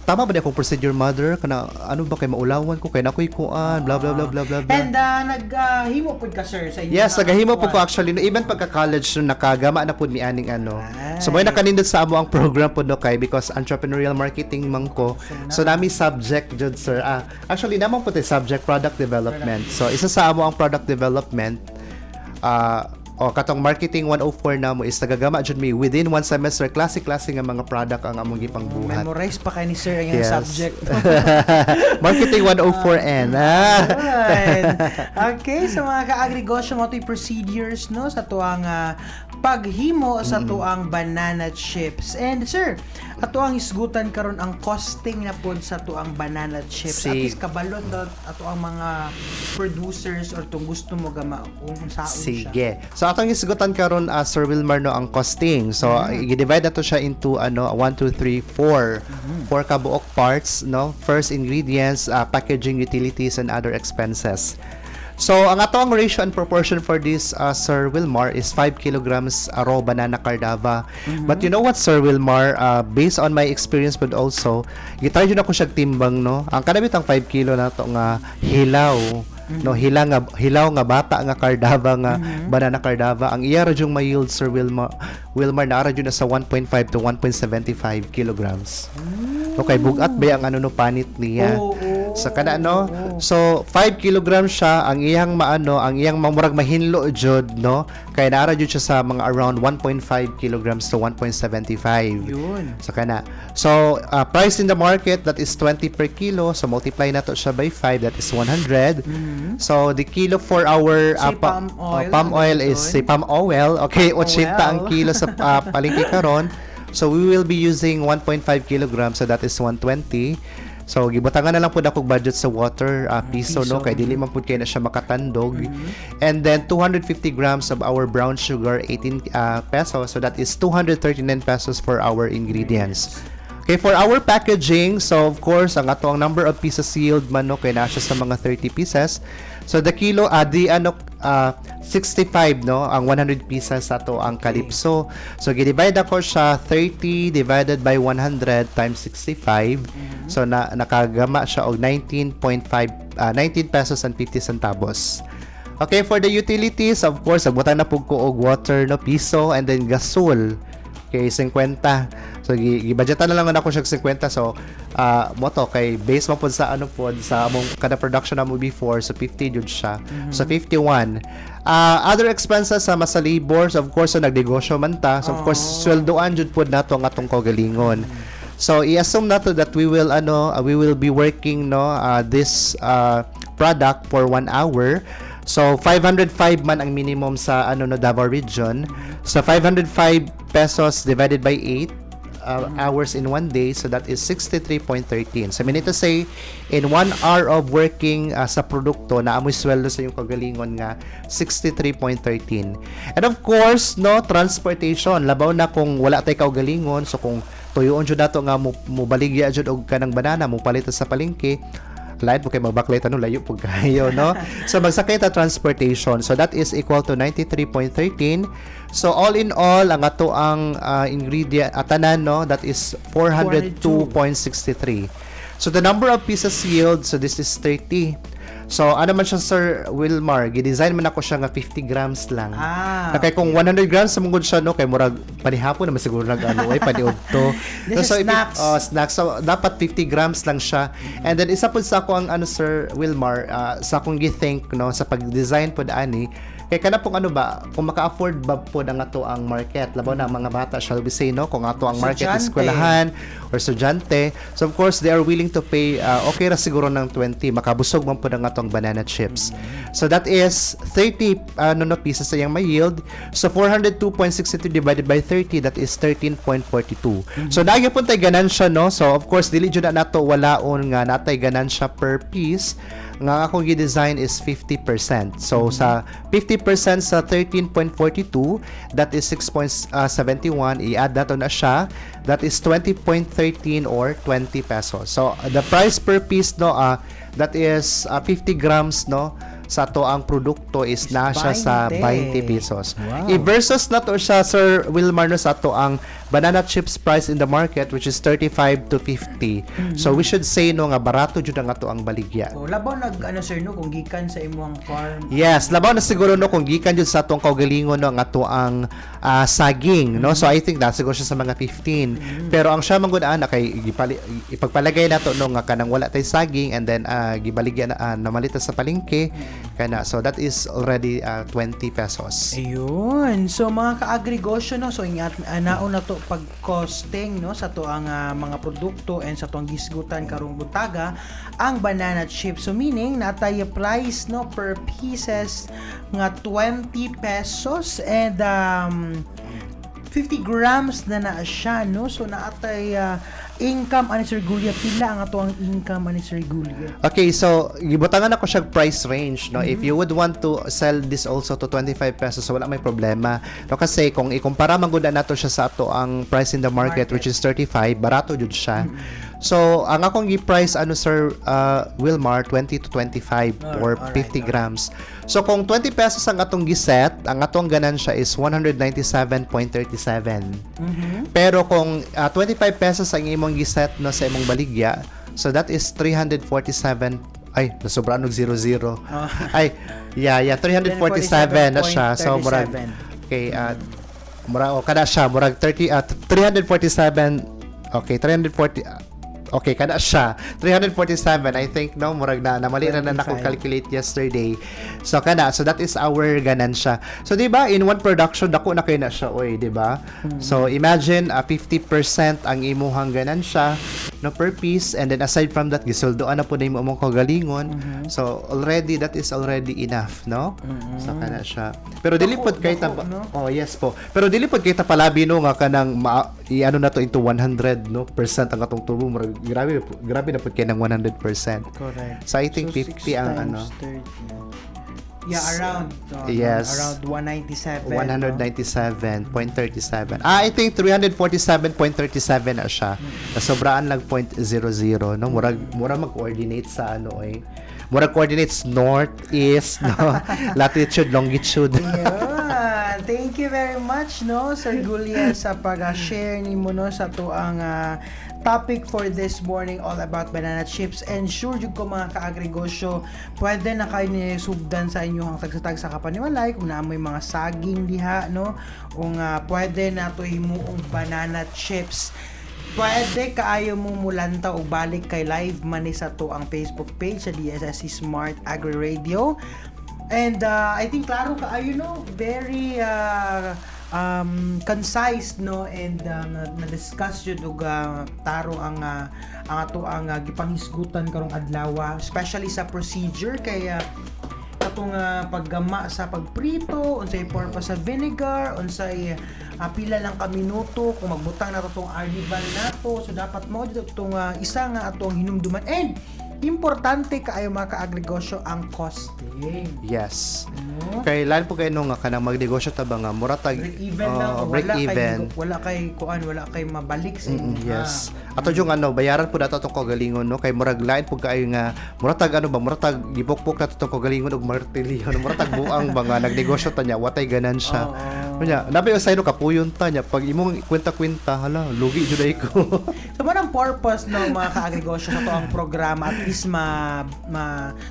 tama ba di akong procedure mother kana ano ba kay maulawan ko kay nakoy kuan blah blah blah blah blah. And naghimo pud ka sir sa inyo. Yes, nagahimo po ko actually no, even pagka-college no nakagama na pud mi aning ano. So mo nakanindot sa amo ang program pud no kay because entrepreneurial marketing man ko. So nami subject jud sir. Actually namang pud subject product development. So isa sa amo ang product development katong marketing 104 na mo is nagagama jud mi within one semester klase nga mga product ang among gipangbuhat. Memorize pa kay ni sir ang Yes. subject. Marketing 104N. Alright. Okay, so mga ka-agrigosyo mo procedures no sa tuang paghimo sa tuang banana chips. And sir, ato ang isgutan karon ang costing na pod sa tuang banana chips. At least kabalon daw ato ang mga producers or tung gusto mo gama kung saon siya. Sige. So atong isgutan karon Sir Wilmar no ang costing. So i-divide nato siya into 1 2 3 4. 4 ka buok parts no. First ingredients, packaging, utilities and other expenses. So ang ato ang ratio and proportion for this Sir Wilmar is 5 kilograms raw banana cardava. But you know what Sir Wilmar, based on my experience but also gitry jud ako siya timbang no. Ang kanabitang 5 kilo nato nga hilaw no hilaw nga bata nga cardava nga banana cardava ang iya ra jung ma-yield Sir Wilmar na ara jud na sa 1.5 to 1.75 kilograms. Okay, bugat ba ang ano no panit niya? Sa kana no. So 5 kilograms siya ang iyang ang iyang mamurag mahinlo jud no. Kay naara jud siya sa mga around 1.5 kilograms to 1.75. Yun. Sa kana. So price in the market that is 20 per kilo. So multiply nato siya by 5 that is 100. So the kilo for our Say palm oil is say palm oil. Okay, 80 ang kilo sa palengke karon. So we will be using 1.5 kilograms, so that is 120. So gibutangan na lang pud ako budget sa water piso no kay dili man pud kay na siya makatandog. And then 250 grams of our brown sugar 18 pesos, so that is 239 pesos for our ingredients. Okay, for our packaging, so of course ang ato ang number of pieces yield man no kay na siya sa mga 30 pieces. So the kilo 65 no ang 100 pieces ato ang calypso. So gi-divide ako siya 30 divided by 100 times 65. So nakagama siya og 19 pesos and 50 centavos. Okay, for the utilities, of course, agbutan na pug ko og water no piso and then gasol. Okay, 50. So gi-budgetan na lang ako siya 50. So mo to kay base mo pod sa ano pod sa among kada production na mo before, so 50 jud siya. So 51. Other expenses sa masa labors, of course, so nagnegosyo man ta. So of course sweldoan jud pod nato ang atong kaugalingon. So i-assume nato that we will be working this product for 1 hour. So 505 man ang minimum sa Davao region. So 505 pesos divided by 8 hours in 1 day, so that is 63.13. So I mean to say in 1 hour of working sa produkto na amoy sweldo sa yung kagalingon nga 63.13. And of course transportation labaw na kung wala tay kaugalingon, so kung tuyoon jud nato nga mo baligya jud og kanang banana mo palita sa palengke, lain po kay magbaklit layo po kayo no. So magsakay ta transportation, so that is equal to 93.13. So all in all ang ato ang ingredient atanan that is 402.63. So the number of pieces yield, so this is 30. So ano man siya Sir Wilmar, gi-design man ako siya nga 50 grams lang. Kay kung 100 grams sa mungod siya kay murag panihapon naman siguro paniudto. This is snacks. Snacks. So dapat 50 grams lang siya. And then isa pud sa ako ang Sir Wilmar, sa akong gi-think sa pag-design pud ani, kay kana pong kung maka-afford ba po ang ato ang market, labaw na ang mga bata, shall we say kung ato ang market is eskwelahan or estudyante. So of course they are willing to pay okay ra siguro ng 20, makabusog man po ang atong banana chips. So that is 30 pieces sa yang may yield. So 402.63 divided by 30, that is 13.42. So nagyapon tay ganansya So of course dili jud na nato walaon nga natay ganansya per piece. Nga akong gi-design is 50%. So sa 50% sa 13.42, that is 6.71, i-add nato na siya, that is 20.13 or 20 pesos. So the price per piece that is 50 grams sa to ang produkto is na siya sa 20 pesos. Wow. I-versus na to siya Sir Wilmar sa to ang banana chips price in the market which is 35 to 50. So we should say no nga barato jud ang ato ang baligya. So, labaw sir no kung gikan sa imong farm. Yes, labaw na siguro no kung gikan jud sa atong kaugalingon no ang ato ang saging, no. So I think na siguro siya sa mga 15. Pero ang siya mangguna kay ipagpalagay nato no nga kanang wala tay saging and then gibaligya na namalita sa palengke kana. So that is already 20 pesos. Ayun. So mga ka-agregosyo no, so ingat naon na to pag costing no sa to ang mga produkto and sa to ang gisgutan karong buntaga ang banana chips. So meaning natay price no per pieces nga 20 pesos and 50 grams na siya no. So naatay income ani Sir Gulia, pila ang ato ang income ani Sir Gulia? Okay, so gibutangan ako siya price range, no. If you would want to sell this also to 25 pesos, so wala may problema. No, kasi kung ikumpara man gud nato siya sa ato ang price in the market which is 35, barato jud siya. So, ang akong gi-price Sir Wilmar 20 to 25 or 50 grams. So kung 20 pesos ang atong giset, ang atong ganansya is 197.37. Pero kung 25 pesos ang imong giset no sa imong baligya, so that is 347. Ay, nasobra og 00. Ay, yeah, 347 na siya. So murag okay, murag kada siya murag 347. Okay, 340. Okay, kada siya 347 I think no murag na mali na nako calculate yesterday. So that is our ganansya. So di ba in one production dako na kay na siya oy, di ba? So imagine 50% ang imuhang ganansya no per piece and then aside from that gisuldoan na po na imong kagalingon. So already that is already enough, no? So kana siya. Pero dili pod kay ta oh yes po. Pero dili pod kay ta palabi no nga kanang i-ano na to into 100 no percent ang atong tubo murag grabe na pud kay ng 100%. Correct. So I think 50 ang 30. Yeah, around yes. around 197. 197.37. I think 347.37 na siya. Nasobraan lang 0.00 no. Murag mag-coordinate sa murag coordinates north, east, no, latitude, longitude. Yeah. Thank you very much no Sir Gulia sa pag-share nimo no sa to ang topic for this morning all about banana chips. And sure jud ko mga ka-agregosyo pwede na kayo ni subdan sa inyong tagsatag sa kapanimalay kung naamoy mga saging diha no o nga pwede na to himuong banana chips. Pwede kaayo mo mulanta o balik kay live man ni sa to ang Facebook page sa DSSC Smart Agri Radio. And I think klaro kaayo no, very concise no and na-discuss jud og taro ang ato ang gipanghisgutan karong adlaw, especially sa procedure kay atong paggama sa pagprito, unsay purpose sa vinegar, unsay pila lang ka minuto kung magbutang na tong arnival nato. So dapat mo dito tong isa nga atong hinumduman. And importante kaayo mga ka-agregosyo ang costing. Yes. Kay lalo po kayo nung kanang magnegosyo ta ba nga muratag break even lang break even. Wala kay mabalik sa inyo. Yes. Ato yung bayaran po nato tong kagalingon no kay murag lain po kayo nga muratag muratag gibukbok nato tong kagalingon og martilyo no muratag buang ba nga nagnegosyo ta nya watay ganan siya. Kunya nabi usay no kapuyon ta nya pag imong kwenta-kwenta hala lugi jud ay ko. So manang purpose ng mga ka-agregosyo sa to ang programa at least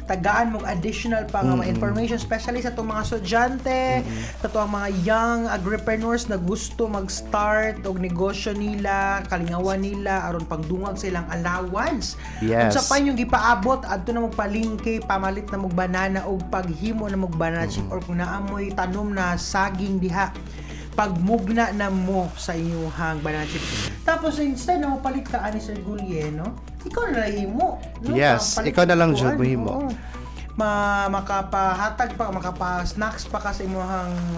tagaan mo additional pa nga information especially sa itong mga estudyante, sa itong mga young agripreneurs na gusto mag-start og negosyo nila, kalingawan nila aron pagdungag sa ilang allowance. Yes. Unsa pa yung gipaabot adto na magpalingke, pamalit na banana o paghimo na banana chip or kung naamoy tanom na saging diha pagmugna na mo sa inyong banana chip. Tapos instead na mapalit ka ani Sir Gulie, no? Ikaw na himo, no? Yes, ikaw na lang jud mo himo. Makapahatag pa, makapa-snacks pa ka sa imong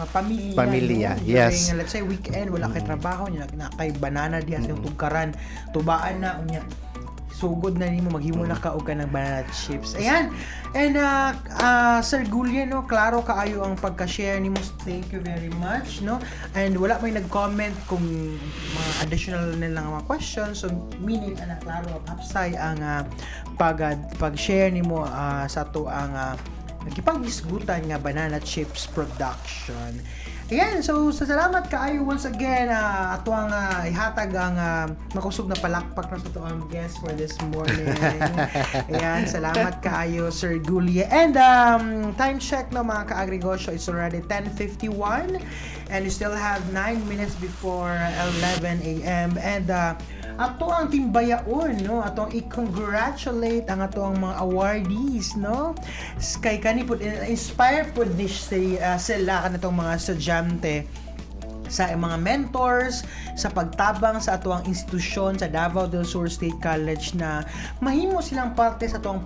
pamilya. No? Yes. During, let's say weekend wala kay trabaho nya na kay banana diha sa tugkaran, tubaan na unya. Sugod na nimo maghimo na ka og kanang banana chips. Ayan. And Sir Gulia no, klaro kaayo ang pagka-share nimo. Thank you very much no. And wala may nag-comment kung mga additional nilang mga questions. So meaning klaro hapsay ang pag-share nimo sa to ang nagipanghisgutan nga banana chips production. Ayan, so salamat kaayo once again ato ang ihatag ang makusog na palakpak na sa to ang guest for this morning. Ayan, salamat kaayo Sir Gulie. And time check no mga ka-agrigosyo, it's already 10:51 and you still have 9 minutes before 11 a.m. and ato ang timbayaon no, ato ang i-congratulate ang ato ang mga awardees no. Kay kani pud inspire pud ni sila kanatong mga estudyante sa mga mentors sa pagtabang sa atuang institusyon sa Davao del Sur State College na mahimo silang parte sa atuang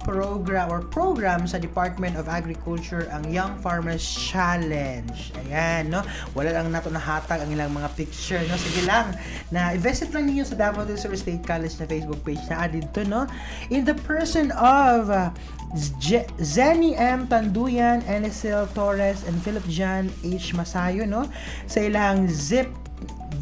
program sa Department of Agriculture ang Young Farmers Challenge. Ayan, no? Wala lang nato nahatag ang ilang mga picture, no? Sige lang, na i-visit lang ninyo sa Davao del Sur State College na Facebook page na dito, no? In the person of Zenny M. Tanduyan, Enesil Torres, and Philip Jan H. Masayo, no? Sa ilang Zip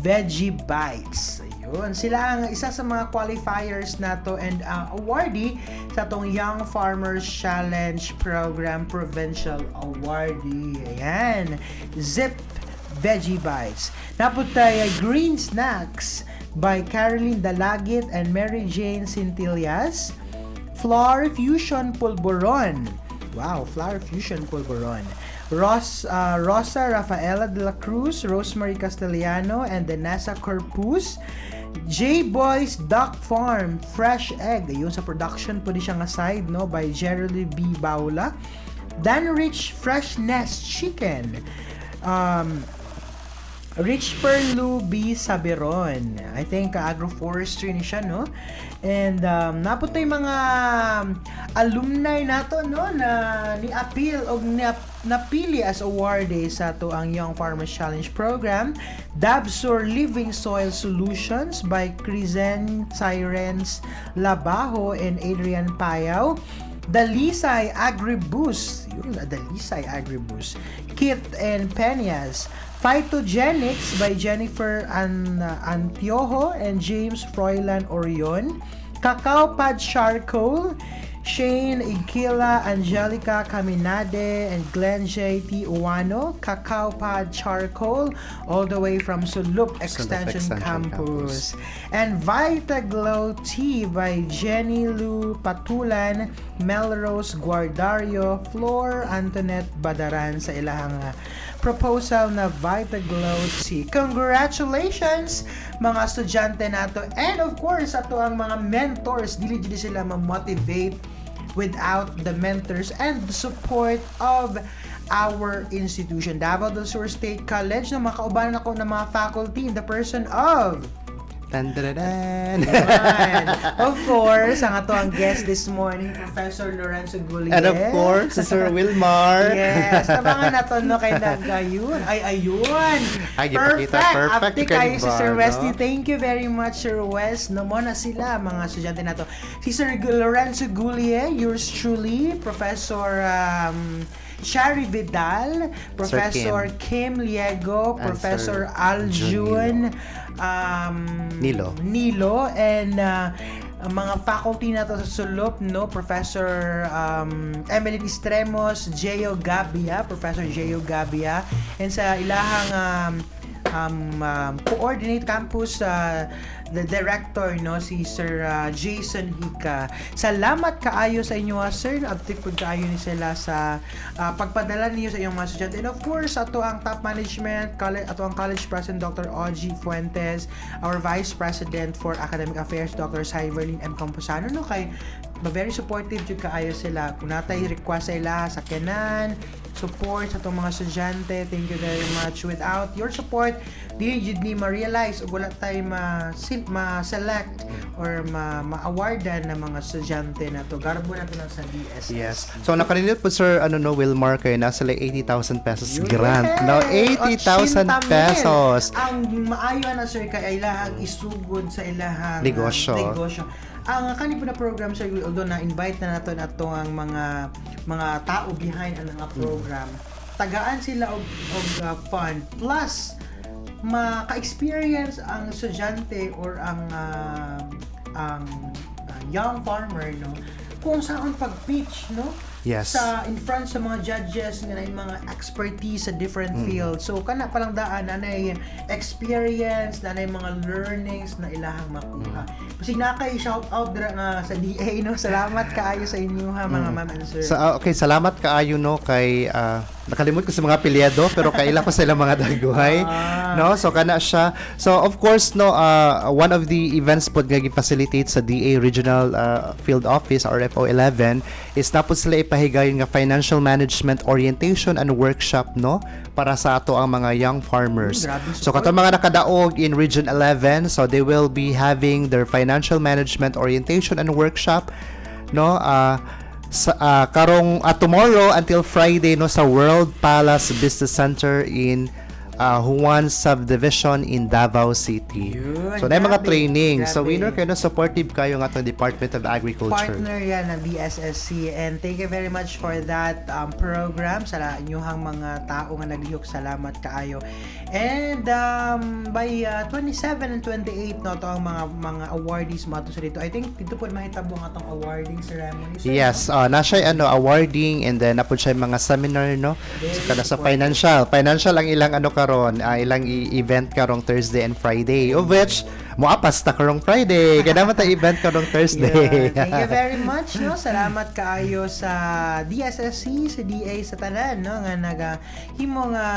Veggie Bites. Ayun. Sila ang isa sa mga qualifiers nato and awardee sa tong Young Farmers Challenge Program Provincial Awardee. Ayan. Zip Veggie Bites. Naputay Green Snacks by Caroline Dalagit and Mary Jane Cintillas. Flour Fusion Pulburon. Wow, Flour Fusion Pulburon. Rosa Rafaela de la Cruz, Rosemary Castellano, and Danessa Corpus. J-Boys Duck Farm, Fresh Egg. Ayun, sa production po di siyang aside, no, by Geraldine B. Baula. Dan Rich Fresh Nest Chicken. Rich Perlu B. Saberon. I think agroforestry ni siya, no? And naputay mga alumni nato, no, na ni-appeal o napili as awardee sa to ang Young Farmers Challenge Program. Dabsur Living Soil Solutions by Crizen Sirens Labajo and Adrian Payao. Dalisay Agriboost. Yun, Dalisay Agriboost. Kit and Peñas. Phytogenics by Jennifer Antiojo and James Froilan Orion. Cacao Pad Charcoal, Shane Igkila, Angelica Caminade, and Glenn J. T. Uwano. Cacao Pad Charcoal, all the way from Sulup Extension Campus. And Vita Glow Tea by Jenny Lou Patulan, Melrose Guardario, Flor Antoinette Badaran sa ilahang proposal na Vita Glow Tea. Congratulations mga estudyante nato, and of course ato ang mga mentors, dili sila ma-motivate without the mentors and the support of our institution, Davao del Sur State College, na makaubanan ako ng mga faculty in the person of Tan-da-da-dan. of course, ang ato ang guest this morning, Professor Lorenzo Gulie. And of course, Sir Wilmar. Yes, tabangan na to, no, kay Nagayun. Ayun. Ay, Perfect. perfect Apti kayo kayo si ba, Sir no? Westy. Thank you very much, Sir West. No mo na sila, mga estudyante na to. Si Sir Lorenzo Gulie, yours truly, Professor Shari Vidal, Professor Kim Liego, And Professor Sir Aljun Nilo, and mga faculty na to sa Sulup, no, Professor Emily Estremos, Geo Gabia, Professor Geo Gabia, and sa ilahang coordinate campus the director, no, si Sir Jason Hika. Salamat kaayo sa inyo, sir. Uptik po kaayo ni sila sa pagpadala niyo sa iyong mga estudyante. And of course, ato ang top management, ato ang college president Dr. Ogie Fuentes, our vice president for academic affairs Dr. Cyverlyn M. Camposano, no, kay very supportive jud kaayo sila. Kung natay request sa ila sa kanan, support sa itong mga estudyante, thank you very much. Without your support, di jud ni ma-realize o wala tayo ma-select or ma-awardan ng mga estudyante na to. Garbo na to lang sa DSS. Yes. So nakaninit po Sir Wilmar kayo, nasa like 80,000 pesos grant. No, 80,000 pesos. Ang maayo na sir kay ilahang isugod sa ilahang Negosyo. Ang kanimo na program sir, although na-invite na nato ang mga tao behind ang mga program, tagaan sila og fund plus maka-experience ang estudyante or ang young farmer, no, kung saan pag-pitch, no, Yes. in front sa mga judges nga na mga expertise sa different fields. So kana palang daan na experience, na mga learnings na ilahang makuha. Kasi nakay shout out dira nga sa DA no. Salamat kaayo sa inyo ha mga ma'am and sir. Okay, salamat kaayo no kay nakalimot ko sa mga apelyido pero kaila ko sila mga daguhay no, so kana siya. So of course no, one of the events pod nga gi-facilitate sa DA Regional Field Office or FO11 is napod sila ipahigayon nga financial management orientation and workshop no para sa ato ang mga young farmers. So kato mga nakadaog in Region 11, so they will be having their financial management orientation and workshop no karong tomorrow until Friday no sa World Palace Business Center in Juan Subdivision in Davao City. Yun, So na mga grabe, training. So grabe. winner kayo no, supportive kayo ng atong Department of Agriculture. Partner yan ng DSSC, and thank you very much for that program sa inyong mga tao nga naglihok. Salamat kaayo. And by 27 and 28 no to ang mga awardees mo ato sa dito. I think dito po mahitabo ang atong awarding ceremony. So, Yes, na siya awarding, and then napod siya mga seminar no. So, kada sa financial ang ilang ilang event karong Thursday and Friday, of which moapas ta karong Friday. Kada man ta event karong Thursday. Yeah, thank you very much no. Salamat kaayo sa DSSC, sa DA sa tanan no nga nagahimo nga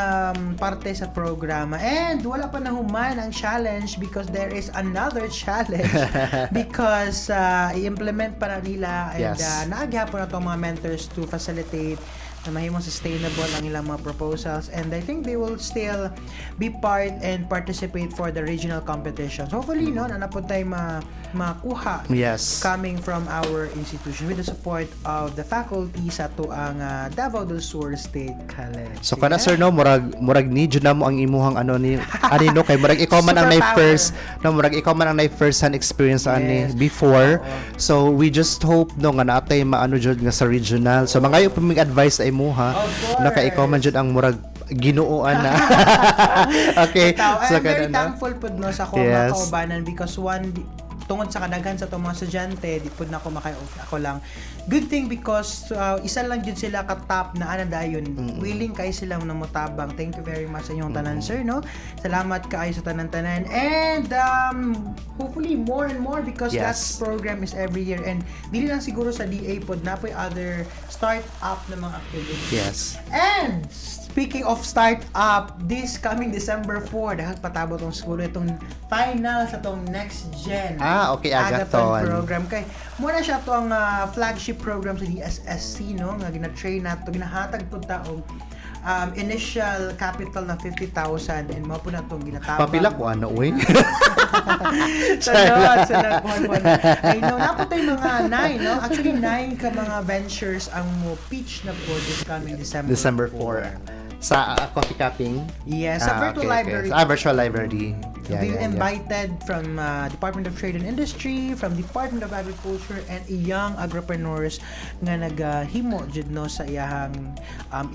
parte sa programa. And wala pa nahuman ang challenge because there is another challenge because i-implement pa na nila, and Yes. naagyapon na tong mga mentors to facilitate na mahimong sustainable ang ilang mga proposals, and I think they will still be part and participate for the regional competitions. Hopefully, no, na po tayo makuha Yes. coming from our institution with the support of the faculty sa tuang Davao del Sur State College. So kana sir no, murag need na mo ang imuhang no kay murag ikaw man ang Superpower. first no, murag ikaw man ang first hand experience Yes. before. Oo. So we just hope no nga natay maano jud nga sa regional. So mga yung pamig advice ay imuha Of na kay ikaw man jud ang murag ginuoan na. Okay. I'm very kana, no? thankful po no sa akong Yes. mga kaubanan because tungod sa kadaghan sa itong mga estudyante, di po na ako ako lang. Good thing because isa lang dyan sila katap na dayon. Willing kayo silang namutabang. Thank you very much sa inyong tanan, sir, no? Salamat kayo sa tanan-tanan. And hopefully more and more because Yes. that program is every year. And dili lang siguro sa DA pod na po other start-up na mga activities. Yes. And speaking of start-up, this coming December 4, dahil patabo tong school itong final sa tong next gen. Okay, agaton. Program kay muna siya tong flagship program sa DSSC no nga gina-train nato, ginahatag pud ta og initial capital na 50,000, and mo po na itong ginatabang. Papila ko uy. Sunod. I know, napatay mga 9, no? Actually, 9 ka mga ventures ang mo pitch na po this coming December 4. Sa coffee cupping. Yes, sa virtual library. Virtual library. We invited from Department of Trade and Industry, from Department of Agriculture, and young agripreneurs nga naghimo jud no sa iyahang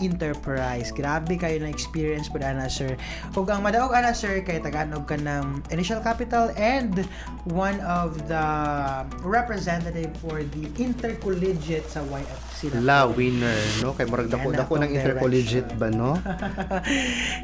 enterprise. Grabe kayo na experience po ana, sir. Ug ang madaog ana, sir, kay taganog ka ng initial capital and one of the representative for the intercollegiate sa YFC. La winner, no? Kay murag dako Yan ng akong intercollegiate ba, no?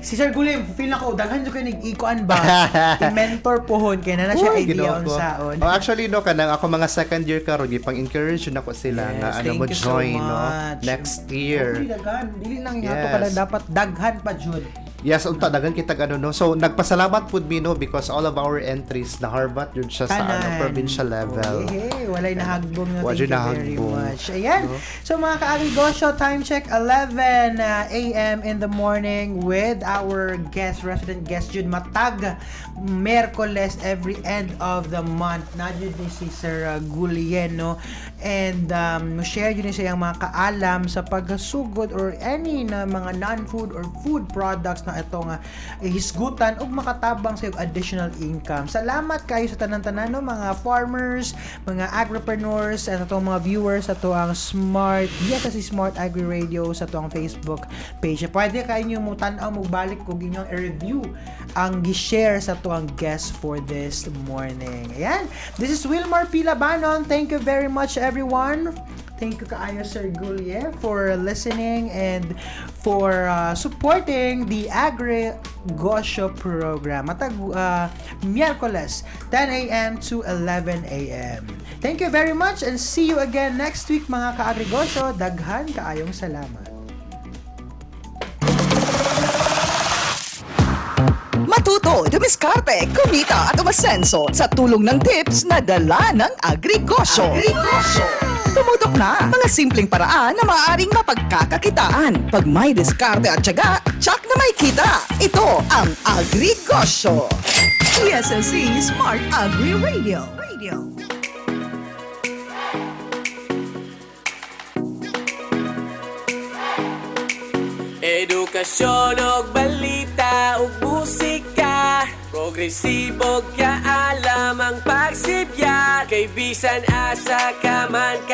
Si Sir Gulim, feel na ko, daghan ko yung ikuan ba? I-mentor pohon, kaya na siya Uy, idea on ginoo ko. saon. Actually, no, kanang ako mga second year karon gipang-encourage yun ako sila Yes, nga thank mo you so join, no? much. Next Hopefully year. daghan, dili lang nga to Yes. pala dapat daghan pa jud. Yes, unta dagan kita no. So nagpasalamat pud mi no because all of our entries na Harvard yun siya sa provincial level. Hey, walay nahagbong na. Wala Thank you very nahagbong. much. Ayan. No? So mga ka-agrigosyo, time check 11 a.m. in the morning with our resident guest Jude Matag. Merkoles every end of the month. Nadyo ni si Sir Gulien, no? And share yun sa iyang mga kaalam sa pagsugod or any na mga non-food or food products na itong hisgutan o makatabang sa iyong additional income. Salamat kayo sa tanan-tanan, no? Mga farmers, mga agripreneurs, at itong mga viewers sa ito ang Smart, si Smart Agri Radio sa ito ang Facebook page. Pwede kayo nyo mo tanaw, magbalik kung inyong i-review ang gi-share sa ito ang guest for this morning. Ayan. This is Wilmar Pilabanon. Thank you very much, everyone. Thank you kaayo Sir Gulye for listening and for supporting the Agri Gosyo program. Matag Miyerkules 10 a.m. to 11 a.m. Thank you very much and see you again next week mga ka-Agri Gosyo. Daghan kaayong salamat. Matuto, dumiskarte, kumita at umasenso sa tulong ng tips na dala ng Agrigosyo. Tumutok na mga simpleng paraan na maaaring mapagkakakitaan. Pag may diskarte at tiyaga, tsak na may kita. Ito ang Agrigosyo. PSSC Smart Agri Radio. Edukasyon og balita ug musika, progresibo kaalam ang pagsibya, kay bisan asa ka man kay